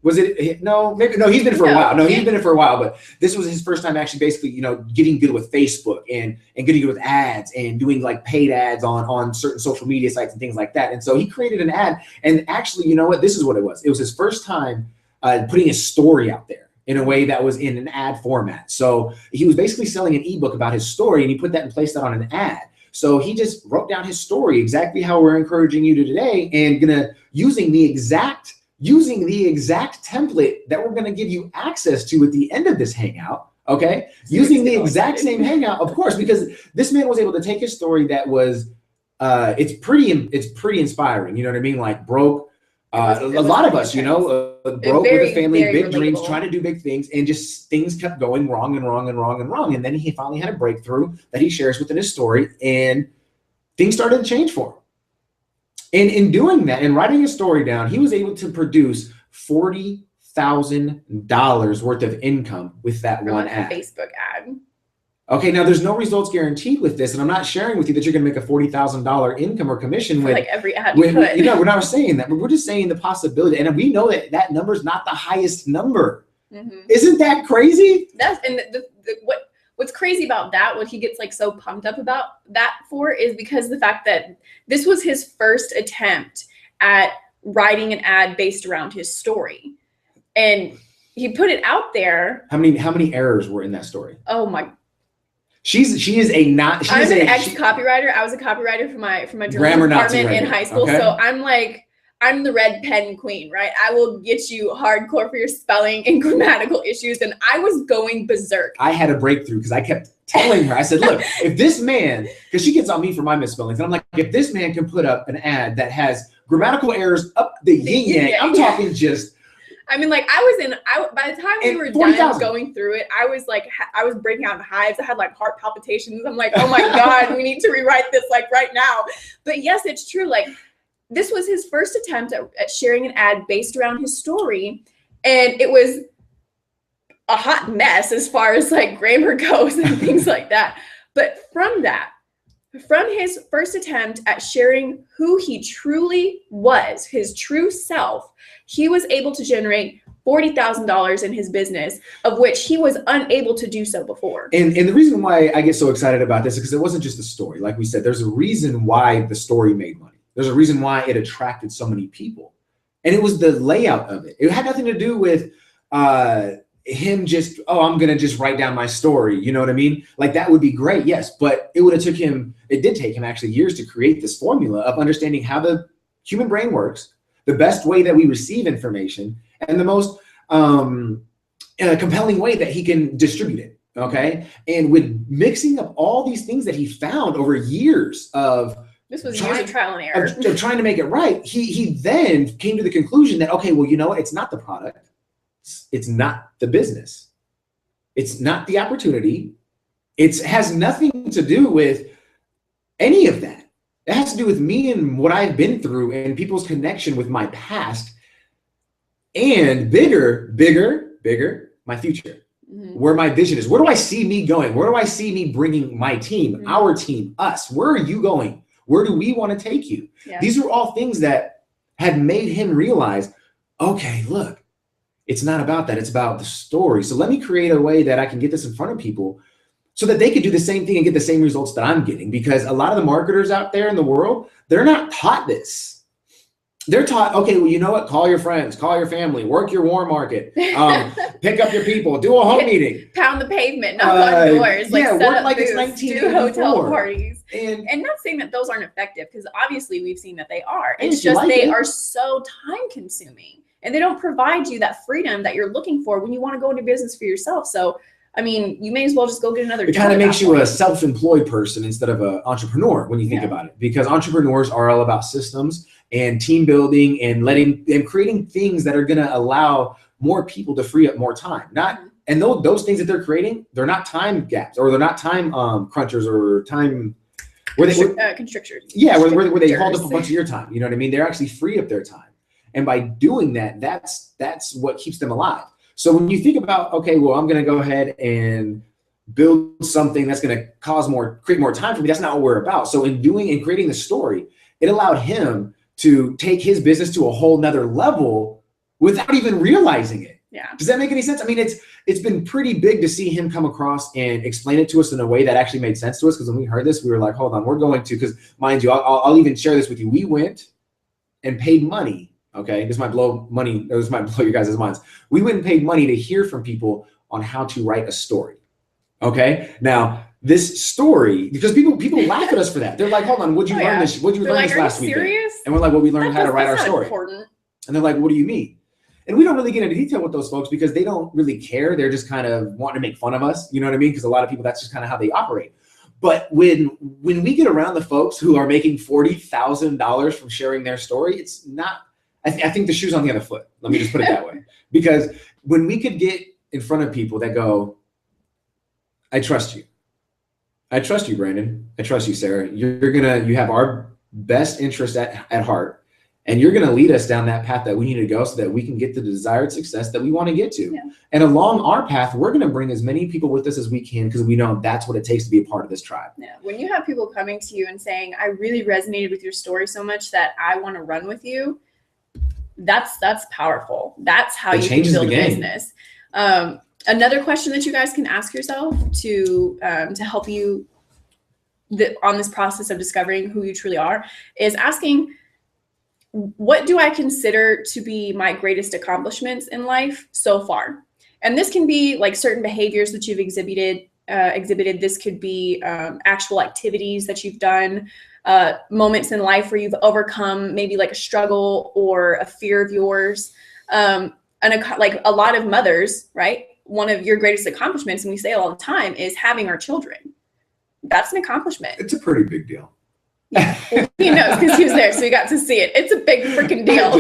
was it? No, maybe. No, he's been for a while. No, he's been it for a while, but this was his first time actually basically, getting good with Facebook and getting good with ads and doing like paid ads on certain social media sites and things like that. And so he created an ad, and actually, this is what it was. It was his first time putting his story out there in a way that was in an ad format. So he was basically selling an ebook about his story, and he put that and placed that on an ad. So he just wrote down his story, exactly how we're encouraging you to today, and using the exact template that we're going to give you access to at the end of this hangout. Okay. Using the exact same hangout, of course, because this man was able to take his story that was, it's pretty inspiring. You know what I mean? Like broke, a lot of us, broke with a family, big dreams, trying to do big things, and just things kept going wrong and wrong and wrong and wrong. And then he finally had a breakthrough that he shares within his story, and things started to change for him. And in doing that and writing his story down, he was able to produce $40,000 worth of income with that one ad. Facebook ad. Okay, now there's no results guaranteed with this, and I'm not sharing with you that you're going to make a $40,000 income or commission with like every ad. We're not saying that, but we're just saying the possibility, and we know that number is not the highest number. Isn't that crazy? What's crazy about that, what he gets like so pumped up about that for, is because the fact that this was his first attempt at writing an ad based around his story, and he put it out there. How many errors were in that story? Oh my! I'm an ex-copywriter. I was a copywriter for my journalism department in high school. Okay. So I'm the red pen queen, right? I will get you hardcore for your spelling and grammatical issues. And I was going berserk. I had a breakthrough because I kept telling her, I said, look, if this man, because she gets on me for my misspellings, and I'm like, if this man can put up an ad that has grammatical errors up the yin yang, I'm talking just I mean, like by the time we were 40, done going through it, I was like, I was breaking out in hives. I had like heart palpitations. I'm like, oh my God, we need to rewrite this like right now. But yes, it's true. Like this was his first attempt at sharing an ad based around his story. And it was a hot mess as far as like grammar goes and things like that. But from his first attempt at sharing who he truly was, his true self, he was able to generate $40,000 in his business, of which he was unable to do so before. And the reason why I get so excited about this is because it wasn't just a story. Like we said, there's a reason why the story made money. There's a reason why it attracted so many people. And it was the layout of it. It had nothing to do with him just, oh, I'm going to just write down my story. You know what I mean? Like that would be great. Yes. But it did take him actually years to create this formula of understanding how the human brain works, the best way that we receive information, and the most compelling way that he can distribute it. Okay. And with mixing up all these things that he found over years of, this was years of trial and error. Of trying to make it right. He then came to the conclusion that, okay, well, you know what? It's not the product. It's not the business. It's not the opportunity. It has nothing to do with any of that. It has to do with me and what I've been through and people's connection with my past, and bigger, my future. Mm-hmm. Where my vision is. Where do I see me going? Where do I see me bringing my team, mm-hmm. our team, us? Where are you going? Where do we want to take you? Yeah. These are all things that had made him realize, okay, look, it's not about that. It's about the story. So let me create a way that I can get this in front of people so that they could do the same thing and get the same results that I'm getting. Because a lot of the marketers out there in the world, they're not taught this. They're taught, okay, well, you know what? Call your friends, call your family, work your warm market, pick up your people, do a home meeting. Pound the pavement, knock on doors, like set up like booths, it's 1984. Do hotel parties. And not saying that those aren't effective, because obviously we've seen that they are. It's just they are so time consuming, and they don't provide you that freedom that you're looking for when you want to go into business for yourself. So, I mean, you may as well just go get another job. It kind of makes you a self-employed person instead of an entrepreneur when you think about it, because entrepreneurs are all about systems and team building and creating things that are going to allow more people to free up more time. And those things that they're creating, they're not time gaps, or they're not time crunchers or time constrictors. Yeah, where they hold up a bunch of your time. You know what I mean? They're actually free up their time, and by doing that, that's what keeps them alive. So when you think about, okay, well, I'm going to go ahead and build something that's going to create more time for me, that's not what we're about. So in creating the story, it allowed him to take his business to a whole nother level without even realizing it. Yeah. Does that make any sense? I mean, it's been pretty big to see him come across and explain it to us in a way that actually made sense to us. Because when we heard this, we were like, hold on, we're going to, because mind you, I'll even share this with you. We went and paid money. Okay, this might blow your guys' minds. We went and paid money to hear from people on how to write a story. Okay, now this story, because people laugh at us for that. They're like, hold on, what'd you learn this last week? And we're like, well, we learned how to write our story. Important. And they're like, what do you mean? And we don't really get into detail with those folks because they don't really care. They're just kind of wanting to make fun of us. You know what I mean? Because a lot of people, that's just kind of how they operate. But when we get around the folks who are making $40,000 from sharing their story, it's not, I think the shoe's on the other foot. Let me just put it that way. Because when we could get in front of people that go, I trust you. I trust you, Brandon. I trust you, Sarah. You have our best interest at heart, and you're going to lead us down that path that we need to go so that we can get the desired success that we want to get to. Yeah. And along our path, we're going to bring as many people with us as we can, because we know that's what it takes to be a part of this tribe. Yeah. When you have people coming to you and saying, I really resonated with your story so much that I want to run with you, that's powerful. That's how you can build a business. Another question that you guys can ask yourself to help you on this process of discovering who you truly are is asking, what do I consider to be my greatest accomplishments in life so far? And this can be like certain behaviors that you've exhibited. This could be actual activities that you've done, moments in life where you've overcome maybe like a struggle or a fear of yours. And like a lot of mothers, right? One of your greatest accomplishments, and we say it all the time, is having our children. That's an accomplishment. It's a pretty big deal. Yeah. Well, he knows because he was there, so he got to see it. It's a big freaking deal.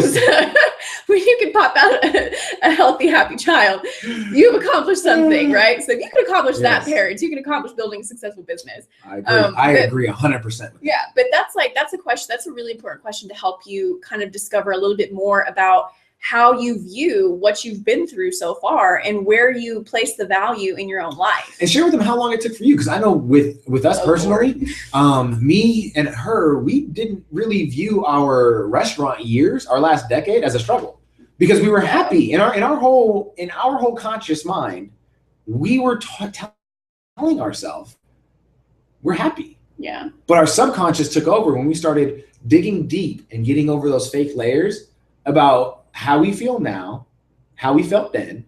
when you can pop out a healthy, happy child, you've accomplished something, right? So if you can accomplish that, parents, you can accomplish building a successful business. I agree. I agree 100%. Yeah, but that's a question. That's a really important question to help you kind of discover a little bit more about how you view what you've been through so far and where you place the value in your own life. And share with them how long it took for you. Because I know with us personally, me and her, we didn't really view our restaurant years, our last decade, as a struggle. Because we were happy in our whole conscious mind, we were telling ourselves we're happy. Yeah. But our subconscious took over when we started digging deep and getting over those fake layers about how we feel now, how we felt then,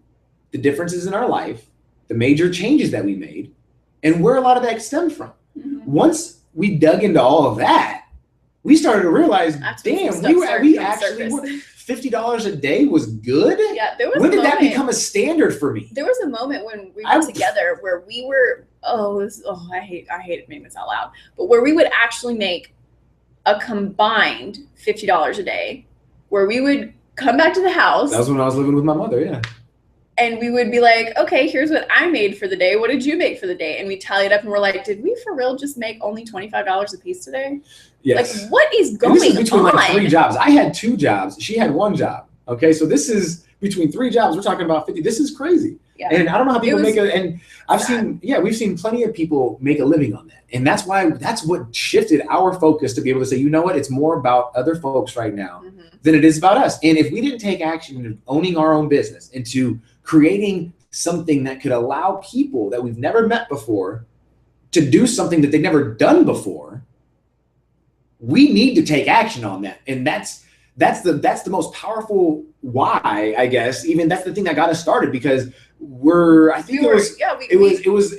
the differences in our life, the major changes that we made, and where a lot of that stemmed from. Once we dug into all of that, we started to realize, damn, we actually were, $50 a day was good. Yeah, there was. When did that become a standard for me? There was a moment when we were together where we were. I hate admitting this out loud, but where we would actually make a combined $50 a day, where we would come back to the house. That was when I was living with my mother, yeah. And we would be like, okay, here's what I made for the day. What did you make for the day? And we tally it up and we're like, did we for real just make only $25 a piece today? Yes. Like, what is going on? This is between like 3 jobs. I had 2 jobs. She had 1 job. Okay, so this is between 3 jobs. We're talking about 50. This is crazy. Yeah. And I don't know how people make it. And we've seen plenty of people make a living on that. And that's what shifted our focus to be able to say, you know what, it's more about other folks right now than it is about us. And if we didn't take action into owning our own business, into creating something that could allow people that we've never met before to do something that they've never done before, we need to take action on that. And that's the most powerful why, I guess. Even that's the thing that got us started, because it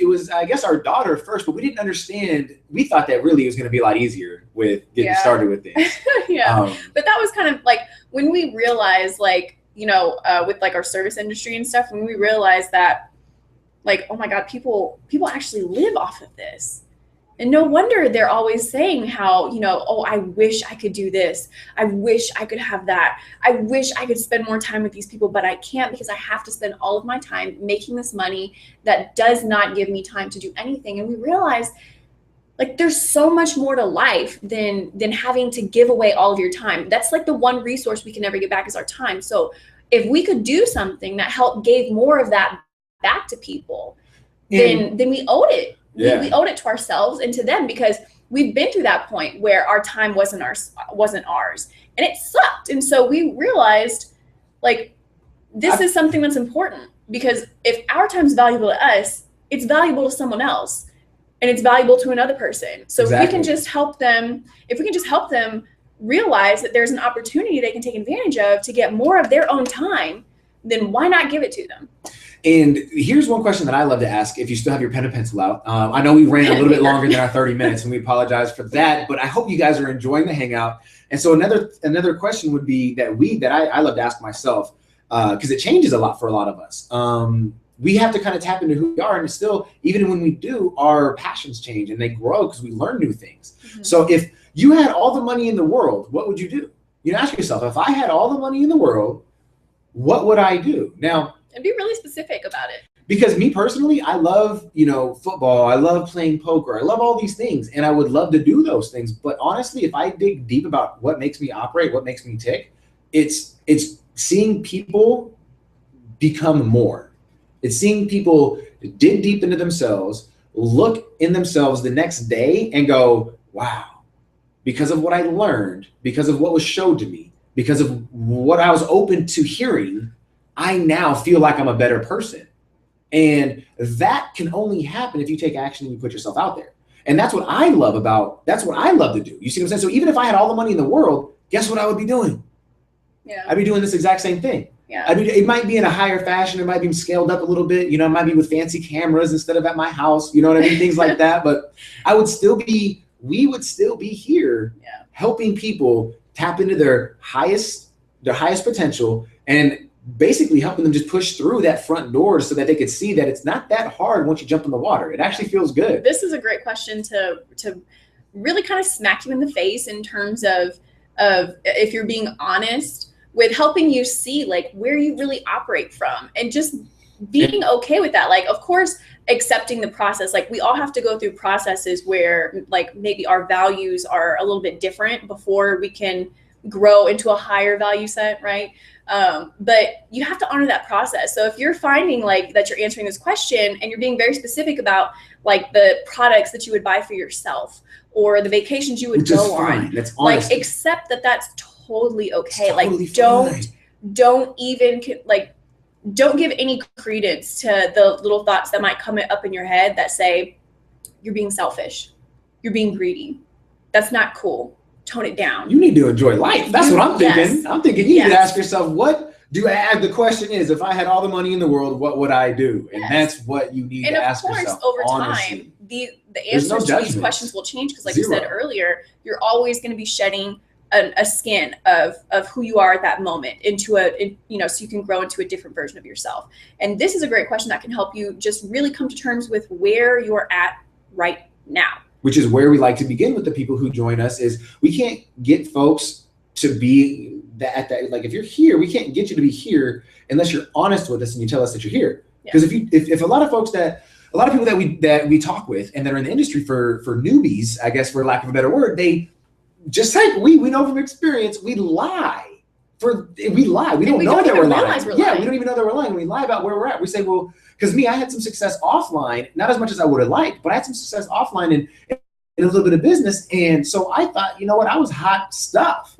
was I guess our daughter first, but we didn't understand. We thought that really it was going to be a lot easier with getting started with things. But that was kind of like when we realized, like, you know, with like our service industry and stuff, when we realized that, like, oh my God, people actually live off of this. And no wonder they're always saying how, you know, oh, I wish I could do this. I wish I could have that. I wish I could spend more time with these people, but I can't because I have to spend all of my time making this money that does not give me time to do anything. And we realized, like, there's so much more to life than having to give away all of your time. That's like the one resource we can never get back is our time. So if we could do something that gave more of that back to people, then we owed it. Yeah. We owed it to ourselves and to them, because we've been through that point where our time wasn't ours, and it sucked. And so we realized, like, this is something that's important, because if our time's valuable to us, it's valuable to someone else, and it's valuable to another person. So if we can just help them, realize that there's an opportunity they can take advantage of to get more of their own time, then why not give it to them? And here's one question that I love to ask, if you still have your pen and pencil out. I know we ran a little bit longer than our 30 minutes, and we apologize for that, but I hope you guys are enjoying the hangout. And so another question would be that I love to ask myself, because it changes a lot for a lot of us. We have to kind of tap into who we are, and still, even when we do, our passions change and they grow because we learn new things. So if you had all the money in the world, what would you do? You ask yourself, if I had all the money in the world, what would I do? Now, and be really specific about it. Because me personally, I love, football. I love playing poker. I love all these things, and I would love to do those things. But honestly, if I dig deep about what makes me operate, what makes me tick, it's seeing people become more. It's seeing people dig deep into themselves, look in themselves the next day and go, wow, because of what I learned, because of what was showed to me, because of what I was open to hearing, I now feel like I'm a better person. And that can only happen if you take action and you put yourself out there. And that's what I love to do. You see what I'm saying? So even if I had all the money in the world, guess what I would be doing? Yeah. I'd be doing this exact same thing. Yeah. It might be in a higher fashion. It might be scaled up a little bit. It might be with fancy cameras instead of at my house. You know what I mean? Things like that. But we would still be here helping people tap into their highest potential, and basically helping them just push through that front door so that they could see that it's not that hard once you jump in the water. It actually feels good. This is a great question to really kind of smack you in the face in terms of if you're being honest with helping you see like where you really operate from, and just being okay with that. Like, of course, accepting the process. Like, we all have to go through processes where like maybe our values are a little bit different before we can grow into a higher value set, right? But you have to honor that process. So if you're finding like that you're answering this question and you're being very specific about like the products that you would buy for yourself or the vacations you would go on, that's like accept that that's totally okay. Totally like fine. don't even like don't give any credence to the little thoughts that might come up in your head that say you're being selfish, you're being greedy. That's not cool. Tone it down. You need to enjoy life. That's what I'm thinking. Yes. I'm thinking you need to ask yourself, what do I add? The question is, if I had all the money in the world, what would I do? And that's what you need to ask yourself. And of course, over time, the answers to these questions will change, because like you said earlier, you're always going to be shedding a skin of who you are at that moment into so you can grow into a different version of yourself. And this is a great question that can help you just really come to terms with where you're at right now. Which is where we like to begin with the people who join us. Is we can't get folks to be that like, if you're here, we can't get you to be here unless you're honest with us and you tell us that you're here. Because if a lot of people that we talk with and that are in the industry for newbies, I guess for lack of a better word, they just like we know from experience, we lie. We don't know that we're lying. Yeah, we don't even know that we're lying. We lie about where we're at. We say, well, because I had some success offline, not as much as I would have liked, but I had some success offline in a little bit of business. And so I thought, you know what, I was hot stuff.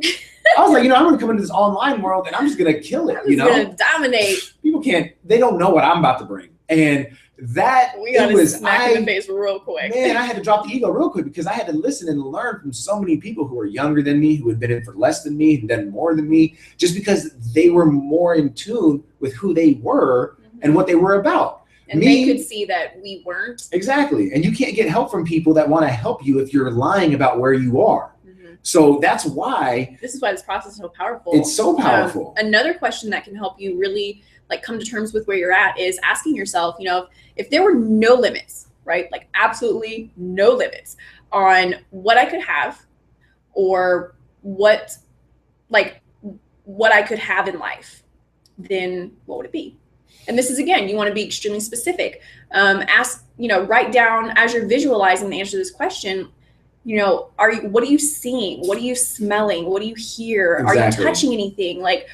I was like, I'm going to come into this online world and I'm just going to kill it. I'm going to dominate. People they don't know what I'm about to bring. And that we got to smack in the face real quick. Man, I had to drop the ego real quick, because I had to listen and learn from so many people who were younger than me, who had been in for less than me, and done more than me, just because they were more in tune with who they were and what they were about. And they could see that we weren't. Exactly. And you can't get help from people that want to help you if you're lying about where you are. So that's why. This is why this process is so powerful. It's so powerful. Another question that can help you really like come to terms with where you're at is asking yourself, if there were no limits, right? Like absolutely no limits on what I could have or what I could have in life, then what would it be? And this is, again, you want to be extremely specific. Write down as you're visualizing the answer to this question, what are you seeing? What are you smelling? What do you hear? Exactly. Are you touching anything? Like,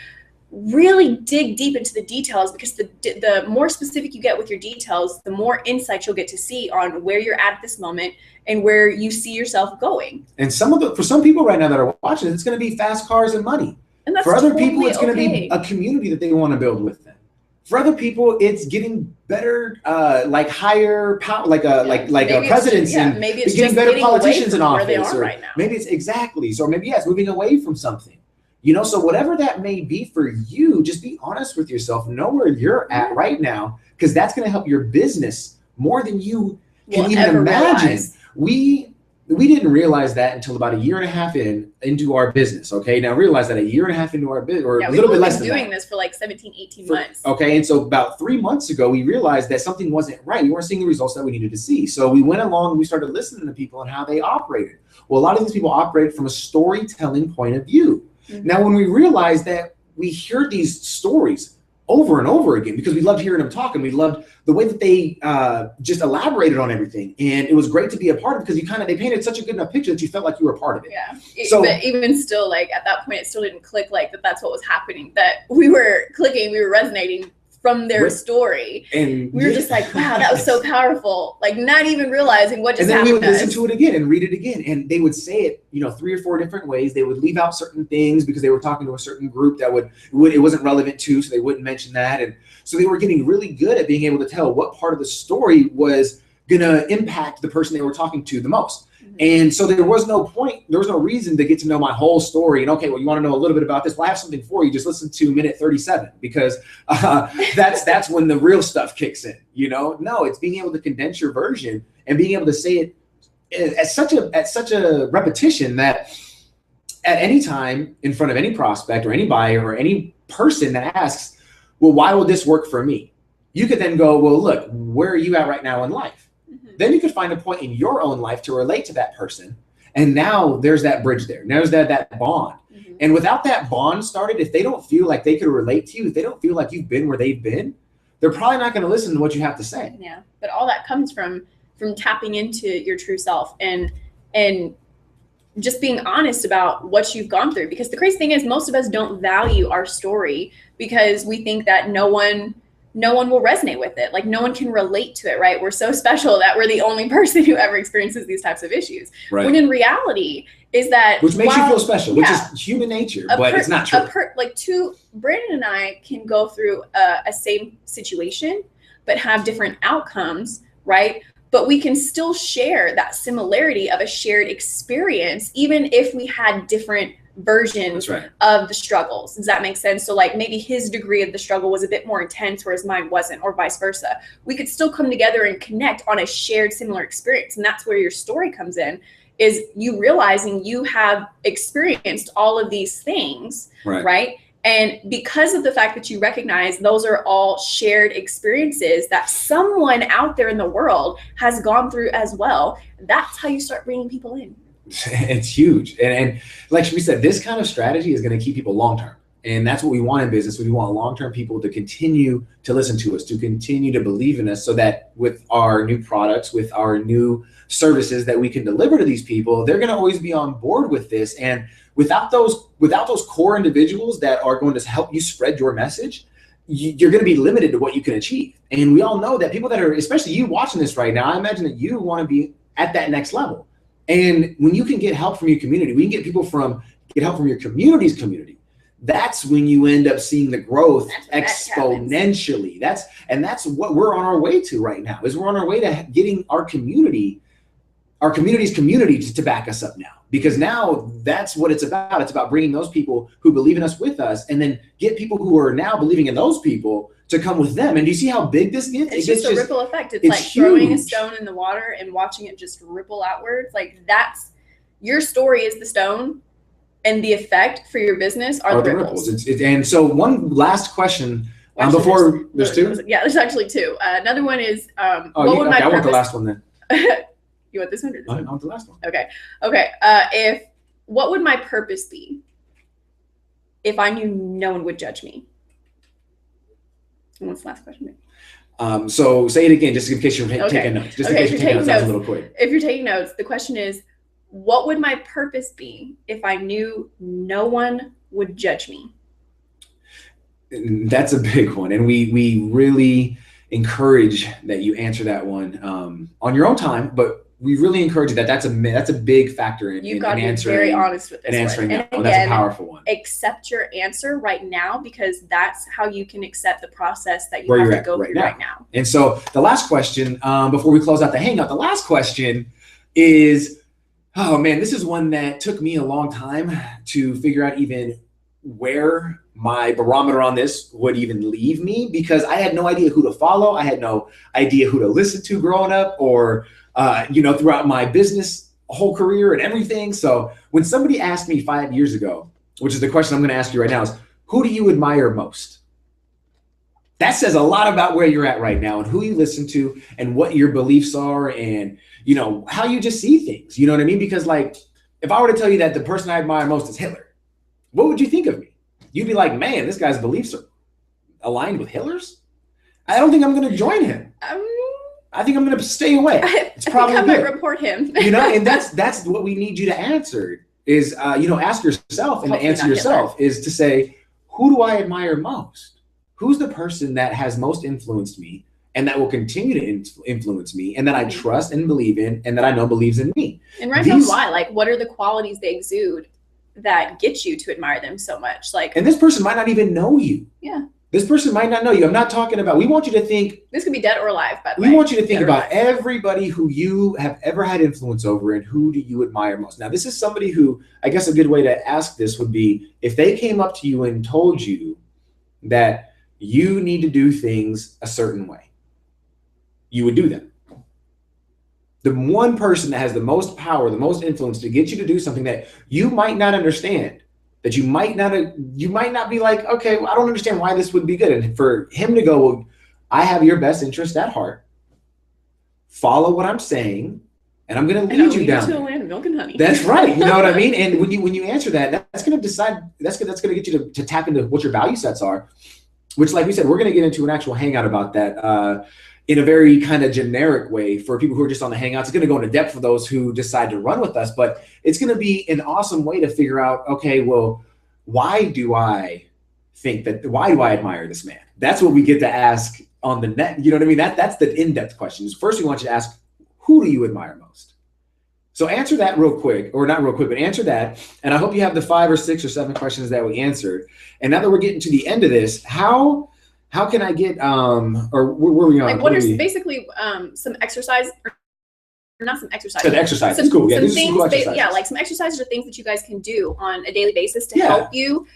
really dig deep into the details, because the more specific you get with your details, the more insight you'll get to see on where you're at this moment and where you see yourself going. And for some people right now that are watching, it's going to be fast cars and money. And that's for other people, it's going to be a community that they want to build with them. For other people, it's getting better, like higher power, like a presidency, and maybe it's getting just better politicians in office. Where they are right now. Maybe it's exactly. So maybe it's moving away from something. So whatever that may be for you, just be honest with yourself. Know where you're at right now, because that's going to help your business more than you can even imagine. Realize. We didn't realize that until about a year and a half into our business. Okay. Now realize that a year and a half into our business, or a little bit less than that. We've been doing this for like 17, 18 months. Okay. And so about 3 months ago, we realized that something wasn't right. We weren't seeing the results that we needed to see. So we went along and we started listening to people and how they operated. Well, a lot of these people operate from a storytelling point of view. Now, when we realized that we hear these stories over and over again, because we loved hearing them talk, and we loved the way that they just elaborated on everything, and it was great to be a part of it, because they painted such a good enough picture that you felt like you were a part of it. Yeah. But even still, like at that point, it still didn't click like that's what was happening. That we were clicking, we were resonating from their story, and we were just like, wow, that was so powerful, like not even realizing what just happened. And then we would listen to it again and read it again, and they would say it 3 or 4 different ways. They would leave out certain things because they were talking to a certain group that it wasn't relevant to, so they wouldn't mention that. And so they were getting really good at being able to tell what part of the story was gonna impact the person they were talking to the most. And so there was no reason to get to know my whole story. And okay, well, you want to know a little bit about this? Well, I have something for you. Just listen to minute 37, because that's when the real stuff kicks in. No, it's being able to condense your version and being able to say it at such a repetition that at any time in front of any prospect or any buyer or any person that asks, well, why will this work for me? You could then go, well, look, where are you at right now in life? Then you could find a point in your own life to relate to that person And now there's that bridge there. Now there's that bond. And without that bond started, if they don't feel like they could relate to you, if they don't feel like you've been where they've been, they're probably not going to listen to what you have to say. Yeah. But all that comes from tapping into your true self and just being honest about what you've gone through. Because the crazy thing is, most of us don't value our story because we think that no one will resonate with it. Like no one can relate to it, right? We're so special that we're the only person who ever experiences these types of issues. Right. When in reality is that, which makes you feel special, which is human nature, but it's not true. Brandon and I can go through a same situation, but have different outcomes, right? But we can still share that similarity of a shared experience, even if we had different versions of the struggles. Does that make sense? So like maybe his degree of the struggle was a bit more intense, whereas mine wasn't, or vice versa. We could still come together and connect on a shared similar experience. And that's where your story comes in, is you realizing you have experienced all of these things, right? And because of the fact that you recognize those are all shared experiences that someone out there in the world has gone through as well, that's how you start bringing people in. It's huge. And like we said, this kind of strategy is going to keep people long-term. And that's what we want in business. We want long-term people to continue to listen to us, to continue to believe in us, so that with our new products, with our new services that we can deliver to these people, they're going to always be on board with this. And without those core individuals that are going to help you spread your message, you're going to be limited to what you can achieve. And we all know that people that are, especially you watching this right now, I imagine that you want to be at that next level. And when you can get help from your community, we can get help from your community's community. That's when you end up seeing the growth exponentially. That's what we're on our way to right now, is we're on our way to getting our community's community to back us up now. Because now that's what it's about. It's about bringing those people who believe in us with us, and then get people who are now believing in those people to come with them. And do you see how big this gets? It's just a ripple effect. It's like huge. Throwing a stone in the water and watching it just ripple outwards. Like that's, your story is the stone, and the effect for your business are the ripples. And so one last question before there's two? Yeah, there's actually two. Another one is, I want the last one then. You want this one or this one? I want the last one. Okay. What would my purpose be if I knew no one would judge me? And what's the last question? So say it again, just in case you're taking notes. Just in case you're taking notes, that's a little quick. If you're taking notes, the question is, what would my purpose be if I knew no one would judge me? That's a big one. And we really encourage that you answer that one on your own time, but we really encourage you that's a big factor in You've got to be very honest with this and answering one. And that's a powerful one. Accept your answer right now, because that's how you can accept the process that you have to go through right now. And so the last question, before we close out the hangout, the last question is, oh man, this is one that took me a long time to figure out even where my barometer on this would even leave me, because I had no idea who to follow. I had no idea who to listen to growing up, or throughout my business whole career and everything. So when somebody asked me 5 years ago, which is the question I'm going to ask you right now, is who do you admire most? That says a lot about where you're at right now, and who you listen to, and what your beliefs are, and how you just see things. You know what I mean? Because like, if I were to tell you that the person I admire most is Hitler, what would you think of me? You'd be like, man, this guy's beliefs are aligned with Hitler's. I don't think I'm going to join him. I think I'm going to stay away. It's probably I might report him. And that's what we need you to answer is, ask yourself, and to answer yourself is to say, who do I admire most? Who's the person that has most influenced me, and that will continue to influence me, and that I trust and believe in, and that I know believes in me? And write down why. Like, what are the qualities they exude that get you to admire them so much? Like, and this person might not even know you. Yeah. This person might not know you. I'm not talking about, we want you to think. This could be dead or alive, by the way. We want you to think about everybody who you have ever had influence over, and who do you admire most. Now, this is somebody who, I guess a good way to ask this would be, if they came up to you and told you that you need to do things a certain way, you would do them. The one person that has the most power, the most influence to get you to do something that you might not understand, that you might not be like, okay, well, I don't understand why this would be good. And for him to go, well, I have your best interest at heart. Follow what I'm saying, and I'm going to lead you down. of milk and honey. That's right. You know what I mean? And when you answer that, that's going to decide, that's going to get you to tap into what your value sets are, which, like we said, we're going to get into an actual hangout about that in a very kind of generic way for people who are just on the hangouts. It's going to go into depth for those who decide to run with us, but it's going to be an awesome way to figure out, okay, well, why do I admire this man? That's what we get to ask on the net. You know what I mean? That's the in-depth questions. First, we want you to ask, who do you admire most? So answer that real quick, or not real quick, but answer that. And I hope you have the 5 or 6 or 7 questions that we answered. And now that we're getting to the end of this, how can I get, or where are we on? Like, what are basically some exercise, or not some exercise. So the exercise is cool. Yeah, some things, yeah, like some exercises or things that you guys can do on a daily basis to help you,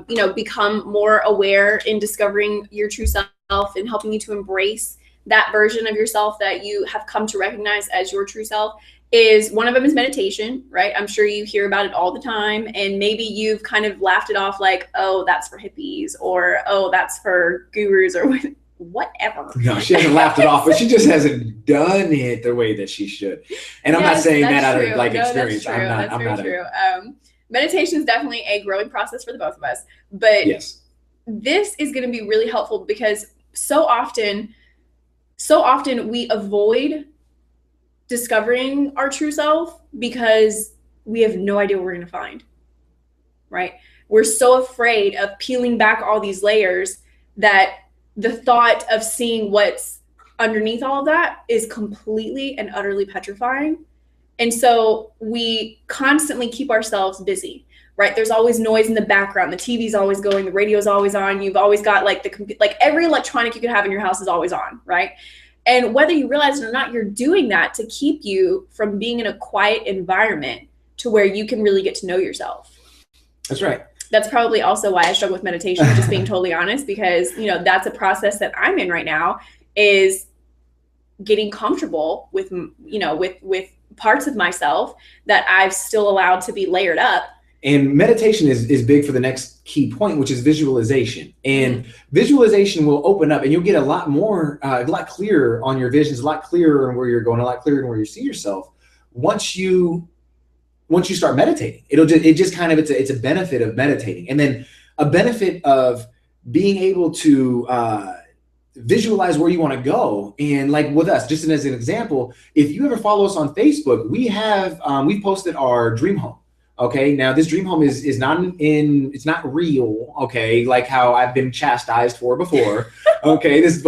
you know, become more aware in discovering your true self and helping you to embrace that version of yourself that you have come to recognize as your true self. Is one of them is meditation, right? I'm sure you hear about it all the time, and maybe you've kind of laughed it off like, oh, that's for hippies, or oh, that's for gurus, or whatever. No, she hasn't laughed it off, but she just hasn't done it the way that she should. And I'm not saying that out of like experience. That's true. Meditation is definitely a growing process for the both of us, but yes, this is going to be really helpful because so often we avoid discovering our true self because we have no idea what we're going to find, right? We're so afraid of peeling back all these layers that the thought of seeing what's underneath all of that is completely and utterly petrifying. And so we constantly keep ourselves busy, right? There's always noise in the background. The TV's always going, the radio's always on. You've always got like every electronic you could have in your house is always on, right? And whether you realize it or not, you're doing that to keep you from being in a quiet environment to where you can really get to know yourself. That's right. That's probably also why I struggle with meditation, just being totally honest, because, you know, that's a process that I'm in right now, is getting comfortable with, you know, with parts of myself that I've still allowed to be layered up. And meditation is big for the next key point, which is visualization. And visualization will open up and you'll get a lot more, a lot clearer on your visions, a lot clearer on where you're going, a lot clearer on where you see yourself. Once you start meditating, it's a benefit of meditating. And then a benefit of being able to visualize where you want to go. And like with us, just as an example, if you ever follow us on Facebook, we've posted our dream home. Okay, now this dream home is it's not real. Okay, like how I've been chastised for before. Okay, this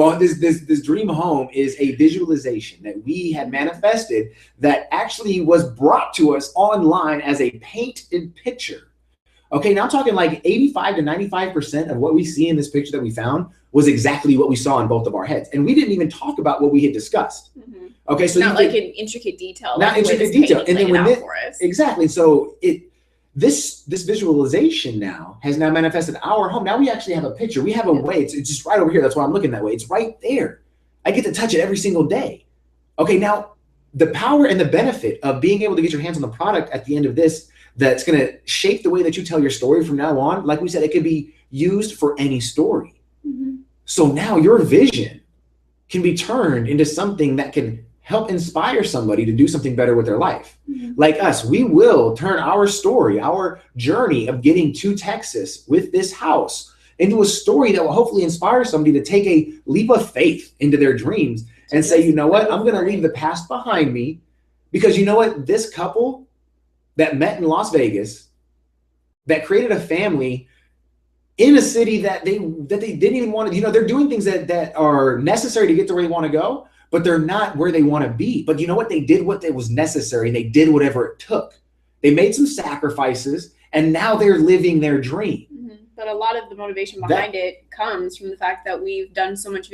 dream home is a visualization that we had manifested that actually was brought to us online as a painted picture. Okay, now I'm talking like 85 to 95% of what we see in this picture that we found was exactly what we saw in both of our heads, and we didn't even talk about what we had discussed. Mm-hmm. Okay, so not like in intricate detail. Not intricate detail, and then when exactly, so this visualization now has manifested our home. Now we actually have a picture. We have a way. It's just right over here. That's why I'm looking that way. It's right there. I get to touch it every single day. Okay, now the power and the benefit of being able to get your hands on the product at the end of this, that's going to shape the way that you tell your story from now on. Like we said, it could be used for any story. Mm-hmm. So now your vision can be turned into something that can help inspire somebody to do something better with their life. Mm-hmm. Like us, we will turn our story, our journey of getting to Texas with this house into a story that will hopefully inspire somebody to take a leap of faith into their dreams and say, you know what, I'm going to leave the past behind me, because you know what, this couple that met in Las Vegas, that created a family in a city that they didn't even want to, you know, they're doing things that are necessary to get to where they want to go, but they're not where they want to be. But you know what? They did what was necessary, and they did whatever it took. They made some sacrifices, and now they're living their dream. Mm-hmm. But a lot of the motivation behind it comes from the fact that we've done so much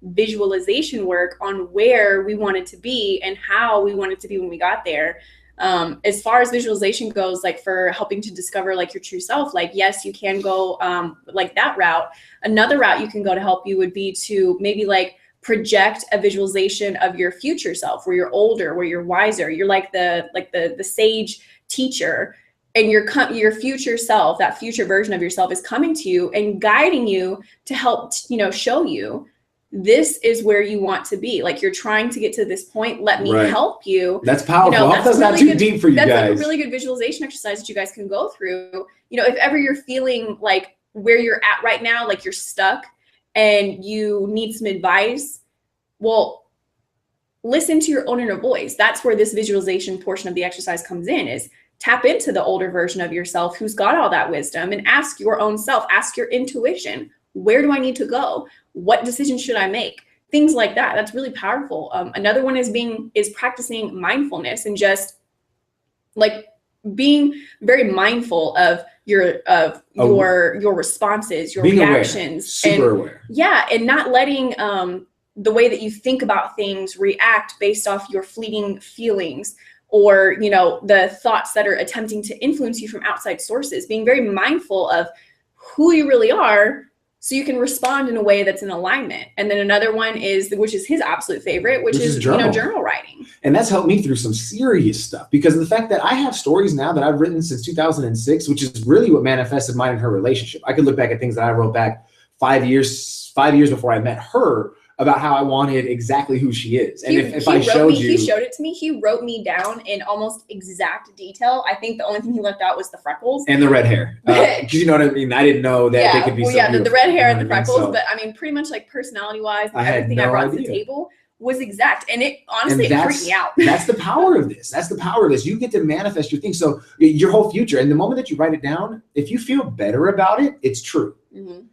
visualization work on where we wanted to be and how we wanted to be when we got there. As far as visualization goes, like for helping to discover like your true self, like, yes, you can go like that route. Another route you can go to help you would be to maybe like project a visualization of your future self, where you're older, where you're wiser, you're like the sage teacher, and your future self, that future version of yourself, is coming to you and guiding you to help, you know, show you this is where you want to be. Like, you're trying to get to this point. Let me help you. That's powerful. You know, that's not too deep for you guys. That's like a really good visualization exercise that you guys can go through. You know, if ever you're feeling like where you're at right now, like you're stuck and you need some advice, well, listen to your own inner voice. That's where this visualization portion of the exercise comes in, is tap into the older version of yourself who's got all that wisdom, and ask your own self, ask your intuition, where do I need to go? What decision should I make? Things like that. That's really powerful. Another one is practicing mindfulness, and just like being very mindful of your responses, your reactions, super aware. Yeah, and not letting the way that you think about things react based off your fleeting feelings, or, you know, the thoughts that are attempting to influence you from outside sources. Being very mindful of who you really are, so you can respond in a way that's in alignment. And then another one is, which is his absolute favorite, which is journal writing. And that's helped me through some serious stuff, because of the fact that I have stories now that I've written since 2006, which is really what manifested mine and her relationship. I could look back at things that I wrote back 5 years before I met her, about how I wanted exactly who she is. And if I showed you. He showed it to me. He wrote me down in almost exact detail. I think the only thing he left out was the freckles. And the red hair. Because you know what I mean? I didn't know that they could be so beautiful. The red hair and the freckles. So, but I mean, pretty much like personality-wise, everything I brought to the table was exact. And it honestly, it freaked me out. That's the power of this. That's the power of this. You get to manifest your thing. So your whole future. And the moment that you write it down, if you feel better about it, it's true. Mm-hmm.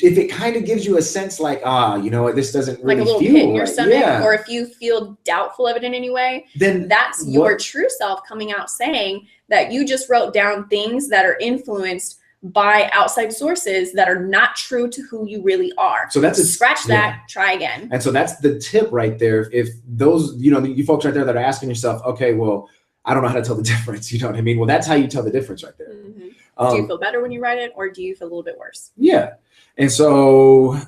If it kind of gives you a sense like, you know what, this doesn't really feel like a little pit in your right. stomach, or if you feel doubtful of it in any way, then that's your true self coming out saying that you just wrote down things that are influenced by outside sources that are not true to who you really are. So that's scratch that, try again. And so that's the tip right there. If those, you know, you folks right there that are asking yourself, okay, well, I don't know how to tell the difference. You know what I mean? Well, that's how you tell the difference right there. Mm-hmm. Do you feel better when you write it, or do you feel a little bit worse? Yeah. And so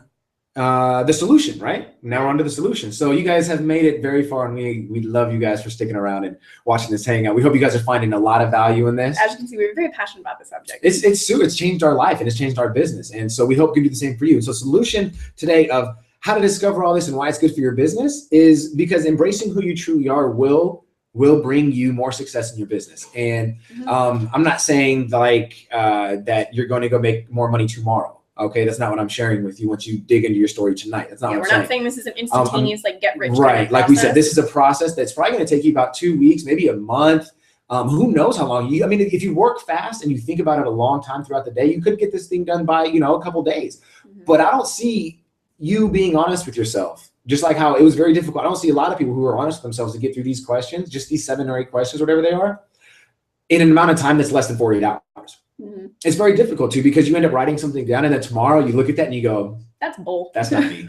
the solution, right? Now we're on to the solution. So you guys have made it very far, and we love you guys for sticking around and watching this hangout. We hope you guys are finding a lot of value in this. As you can see, we're very passionate about this subject. It's changed our life, and it's changed our business. And so we hope we can do the same for you. And so solution today of how to discover all this and why it's good for your business is because embracing who you truly are will bring you more success in your business. And I'm not saying like that you're going to go make more money tomorrow. Okay, that's not what I'm sharing with you once you dig into your story tonight. That's not what I'm saying. We're not saying this is an instantaneous like get rich. Right, like we said, this is a process that's probably going to take you about 2 weeks, maybe a month. Who knows how long I mean, if you work fast and you think about it a long time throughout the day, you could get this thing done by, you know, a couple days. But I don't see you being honest with yourself. Just like how it was very difficult. I don't see a lot of people who are honest with themselves to get through these questions, just these 7 or 8 questions, whatever they are, in an amount of time that's less than 48 hours. Mm-hmm. It's very difficult too, because you end up writing something down and then tomorrow you look at that and you go, that's bull. That's not me.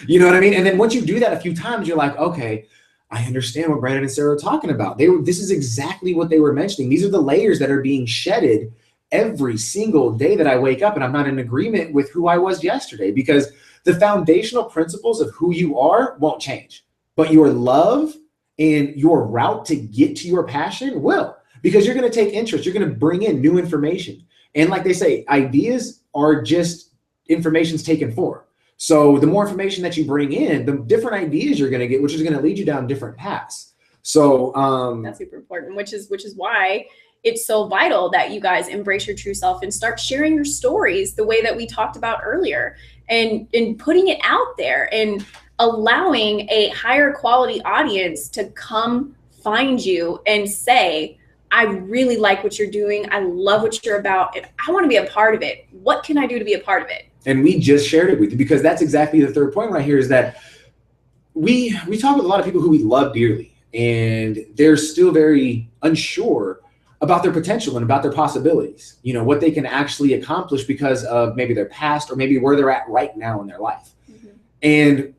You know what I mean? And then once you do that a few times, you're like, okay, I understand what Brandon and Sarah are talking about. This is exactly what they were mentioning. These are the layers that are being shedded every single day that I wake up, and I'm not in agreement with who I was yesterday, because the foundational principles of who you are won't change, but your love and your route to get to your passion will, because you're going to take interest. You're going to bring in new information. And like they say, ideas are just information's taken form. So the more information that you bring in, the different ideas you're going to get, which is going to lead you down different paths. So that's super important, which is why it's so vital that you guys embrace your true self and start sharing your stories the way that we talked about earlier, and putting it out there and allowing a higher quality audience to come find you and say, I really like what you're doing. I love what you're about, and I want to be a part of it. What can I do to be a part of it? And we just shared it with you, because that's exactly the third point right here, is that we talk with a lot of people who we love dearly, and they're still very unsure about their potential and about their possibilities, you know, what they can actually accomplish because of maybe their past or maybe where they're at right now in their life. Mm-hmm. And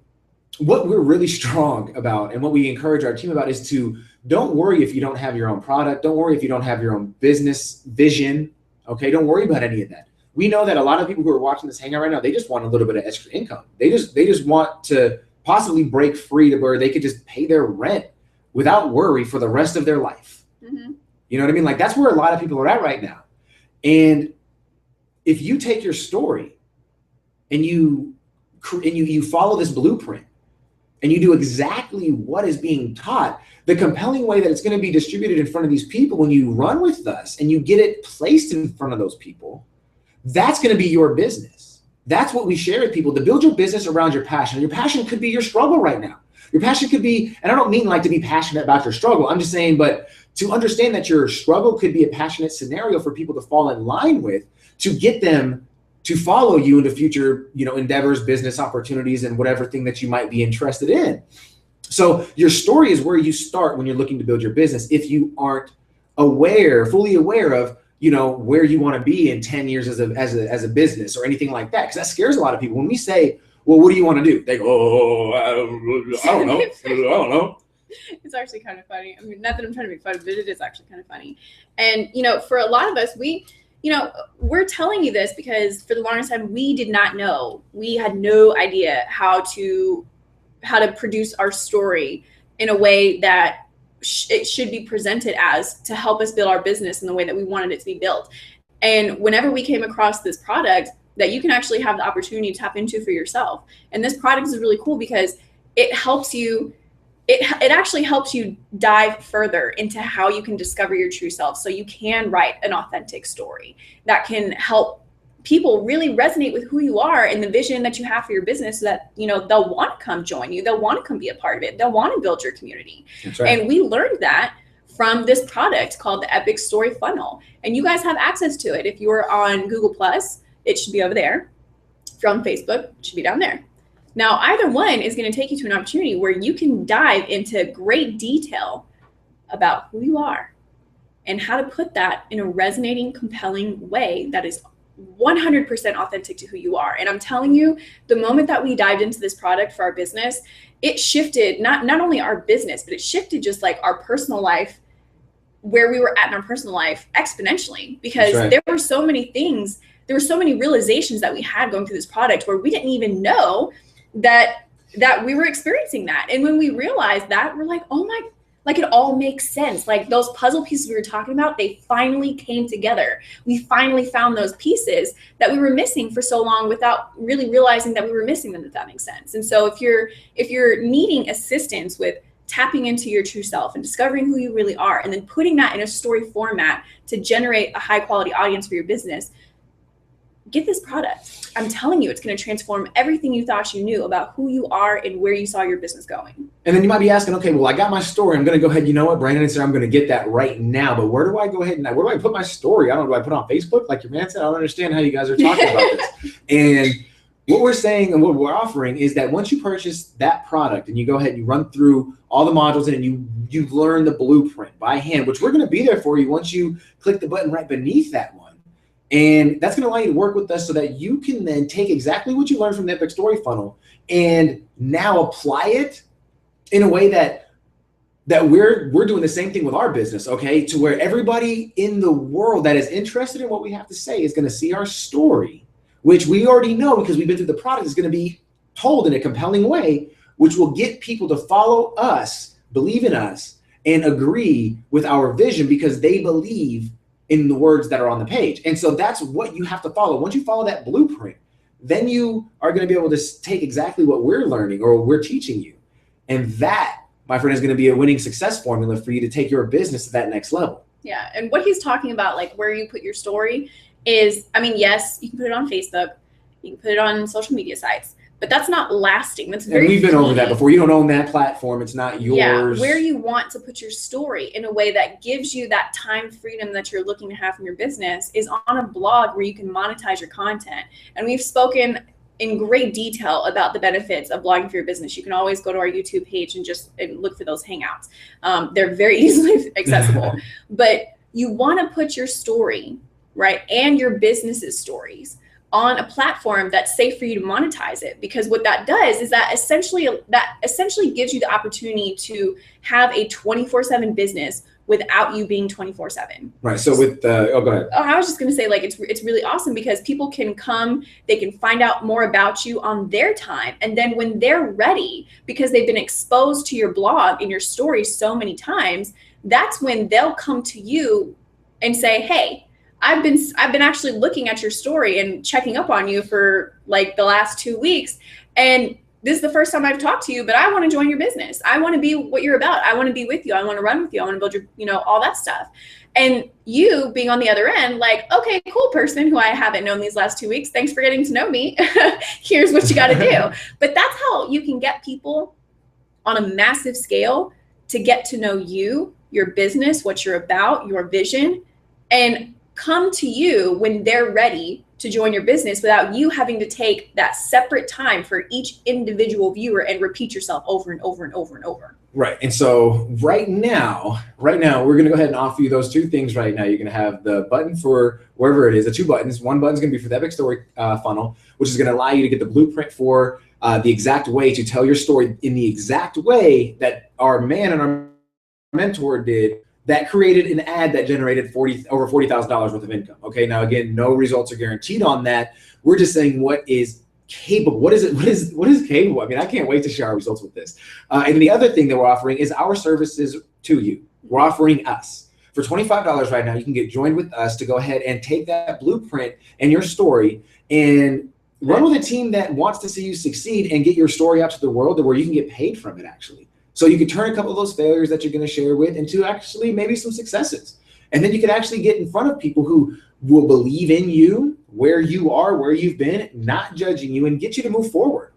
what we're really strong about and what we encourage our team about is to don't worry if you don't have your own product. Don't worry if you don't have your own business vision. Okay, don't worry about any of that. We know that a lot of people who are watching this hangout right now, they just want a little bit of extra income. They just want to possibly break free to where they could just pay their rent without worry for the rest of their life. Mm-hmm. You know what I mean? Like, that's where a lot of people are at right now. And if you take your story and you and you follow this blueprint and you do exactly what is being taught, the compelling way that it's going to be distributed in front of these people when you run with us and you get it placed in front of those people, that's going to be your business. That's what we share with people, to build your business around your passion. Your passion could be your struggle right now. Your passion could be, and I don't mean like to be passionate about your struggle. I'm just saying, but to understand that your struggle could be a passionate scenario for people to fall in line with, to get them to follow you into future, endeavors, business opportunities, and whatever thing that you might be interested in. So your story is where you start when you're looking to build your business. If you aren't fully aware of, where you want to be in 10 years as a business or anything like that, because that scares a lot of people. When we say, well, what do you want to do? They go, oh, I don't know. I don't know. It's actually kind of funny. I mean, not that I'm trying to make fun of it, it is actually kind of funny. And, for a lot of us, we're telling you this because for the longest time, we did not know. We had no idea how to produce our story in a way that it should be presented as, to help us build our business in the way that we wanted it to be built. And whenever we came across this product that you can actually have the opportunity to tap into for yourself. And this product is really cool because it helps you, it actually helps you dive further into how you can discover your true self, so you can write an authentic story that can help people really resonate with who you are and the vision that you have for your business, so that they'll want to come join you, they'll want to come be a part of it, they'll want to build your community. That's right. And we learned that from this product called the Epic Story Funnel, and you guys have access to it. If you're on Google Plus, it should be over there. If you're on Facebook, it should be down there. Now, either one is going to take you to an opportunity where you can dive into great detail about who you are and how to put that in a resonating, compelling way that is 100% authentic to who you are. And I'm telling you, the moment that we dived into this product for our business, it shifted not only our business, but it shifted just like our personal life, where we were at in our personal life exponentially, because there were so many things, there were so many realizations that we had going through this product where we didn't even know that we were experiencing that. And when we realized that, we're like, oh my, like it all makes sense. Like those puzzle pieces we were talking about, they finally came together. We finally found those pieces that we were missing for so long without really realizing that we were missing them, if that makes sense. And so if you're needing assistance with tapping into your true self and discovering who you really are, and then putting that in a story format to generate a high quality audience for your business, get this product. I'm telling you, it's going to transform everything you thought you knew about who you are and where you saw your business going. And then you might be asking, okay, well, I got my story. I'm going to go ahead. You know what, Brandon and Sarah, I'm going to get that right now. But where do I go ahead and where do I put my story? I don't know. Do I put it on Facebook? Like your man said, I don't understand how you guys are talking about this. And what we're saying and what we're offering is that once you purchase that product and you go ahead and you run through all the modules and you learn the blueprint by hand, which we're going to be there for you once you click the button right beneath that one. And that's going to allow you to work with us so that you can then take exactly what you learned from the Epic Story Funnel and now apply it in a way that we're doing the same thing with our business, okay? To where everybody in the world that is interested in what we have to say is going to see our story, which we already know because we've been through the product, is going to be told in a compelling way, which will get people to follow us, believe in us, and agree with our vision because they believe in the words that are on the page. And so that's what you have to follow. Once you follow that blueprint, then you are going to be able to take exactly what we're learning or we're teaching you. And that, my friend, is going to be a winning success formula for you to take your business to that next level. Yeah. And what he's talking about, like where you put your story is, I mean, yes, you can put it on Facebook, you can put it on social media sites, but that's not lasting. That's very And we've been over that before. You don't own that platform. It's not yours. Yeah, where you want to put your story in a way that gives you that time freedom that you're looking to have from your business is on a blog where you can monetize your content. And we've spoken in great detail about the benefits of blogging for your business. You can always go to our YouTube page and just look for those hangouts. They're very easily accessible. But you want to put your story, right, and your business's stories on a platform that's safe for you to monetize it, because what that does is that essentially gives you the opportunity to have a 24/7 business without you being 24/7. Right. So with go ahead. Oh, I was just going to say, like, it's really awesome because people can come, they can find out more about you on their time, and then when they're ready, because they've been exposed to your blog and your stories so many times, that's when they'll come to you and say, hey, I've been actually looking at your story and checking up on you for like the last 2 weeks. And this is the first time I've talked to you, but I want to join your business. I want to be what you're about. I want to be with you. I want to run with you. I want to build your, you know, all that stuff. And you being on the other end, like, okay, cool person who I haven't known these last 2 weeks. Thanks for getting to know me. Here's what you got to do. But that's how you can get people on a massive scale to get to know you, your business, what you're about, your vision, and come to you when they're ready to join your business without you having to take that separate time for each individual viewer and repeat yourself over and over and over and over. Right. And so right now, we're going to go ahead and offer you those 2 things right now. You're going to have the button for wherever it is, the 2 buttons. One button is going to be for the Epic Story funnel, which is going to allow you to get the blueprint for the exact way to tell your story in the exact way that our man and our mentor did, that created an ad that generated over $40,000 worth of income. Okay. Now, again, no results are guaranteed on that. We're just saying what is capable. What is capable? I mean, I can't wait to share our results with this. And the other thing that we're offering is our services to you. We're offering us. For $25 right now, you can get joined with us to go ahead and take that blueprint and your story and run with a team that wants to see you succeed and get your story out to the world to where you can get paid from it, actually. So you can turn a couple of those failures that you're going to share with into actually maybe some successes. And then you can actually get in front of people who will believe in you, where you are, where you've been, not judging you, and get you to move forward.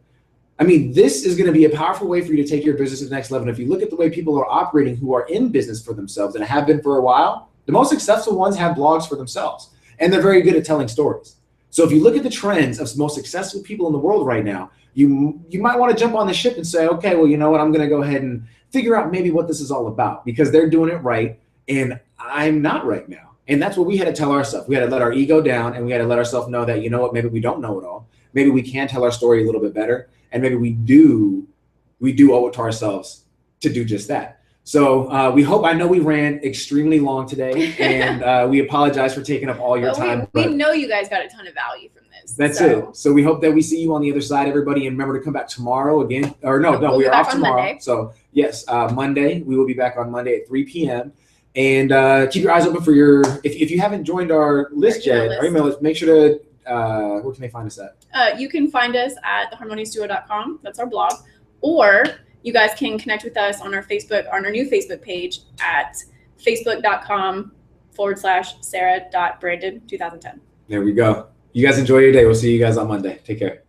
I mean, this is going to be a powerful way for you to take your business to the next level. And if you look at the way people are operating who are in business for themselves and have been for a while, the most successful ones have blogs for themselves. And they're very good at telling stories. So if you look at the trends of most successful people in the world right now, you might want to jump on the ship and say, okay, well, you know what? I'm going to go ahead and figure out maybe what this is all about, because they're doing it right and I'm not right now. And that's what we had to tell ourselves. We had to let our ego down, and we had to let ourselves know that, you know what, maybe we don't know it all. Maybe we can tell our story a little bit better. And maybe we do owe it to ourselves to do just that. So I know we ran extremely long today, and we apologize for taking up all your time. We know you guys got a ton of value from this. That's it. So we hope that we see you on the other side, everybody. And remember to come back tomorrow again. Or no, we are off tomorrow. Monday. So yes, Monday. We will be back on Monday at 3 p.m. And keep your eyes open for if you haven't joined our list yet, our email list, make sure to, where can they find us at? You can find us at theharmonioustudio.com. That's our blog. Or you guys can connect with us on our new Facebook page at facebook.com/Sara.Brandon2010. There we go. You guys enjoy your day. We'll see you guys on Monday. Take care.